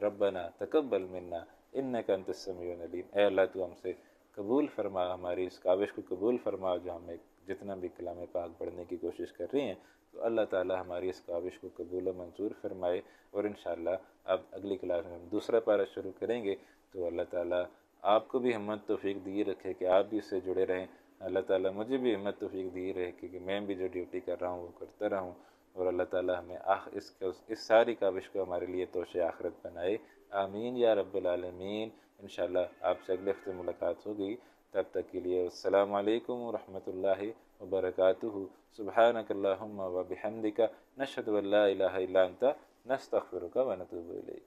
ربنا تقبل منا انک انت السمیع العلیم، اے اللہ تو ہم سے قبول فرما، ہماری اس کاوش کو قبول فرما جو ہم جتنا بھی کلام پاک پڑھنے کی کوشش کر رہے ہیں، تو اللہ تعالی ہماری اس کاوش کو قبول و منظور فرمائے۔ اور انشاءاللہ اب اگلی کلاس میں ہم دوسرا پارہ شروع کریں گے، تو اللہ تعالی آپ کو بھی ہمت توفیق دی رکھے کہ آپ بھی اس سے جڑے رہیں، اللہ تعالیٰ مجھے بھی ہمت توفیق دی رہے کہ میں بھی جو ڈیوٹی کر رہا ہوں وہ کرتا رہوں، اور اللہ تعالیٰ ہمیں اس ساری کاوش کو ہمارے لیے توشِ آخرت بنائے، آمین یا رب العالمین۔ انشاءاللہ آپ سے اگلے ہفتے ملاقات ہوگی، تب تک کے لیے السلام علیکم ورحمۃ اللہ وبرکاتہ۔ سبحانک اللہم و بحمدک، نشہد ان لا الہ الا انت، نستغفرک و نتوب الیک۔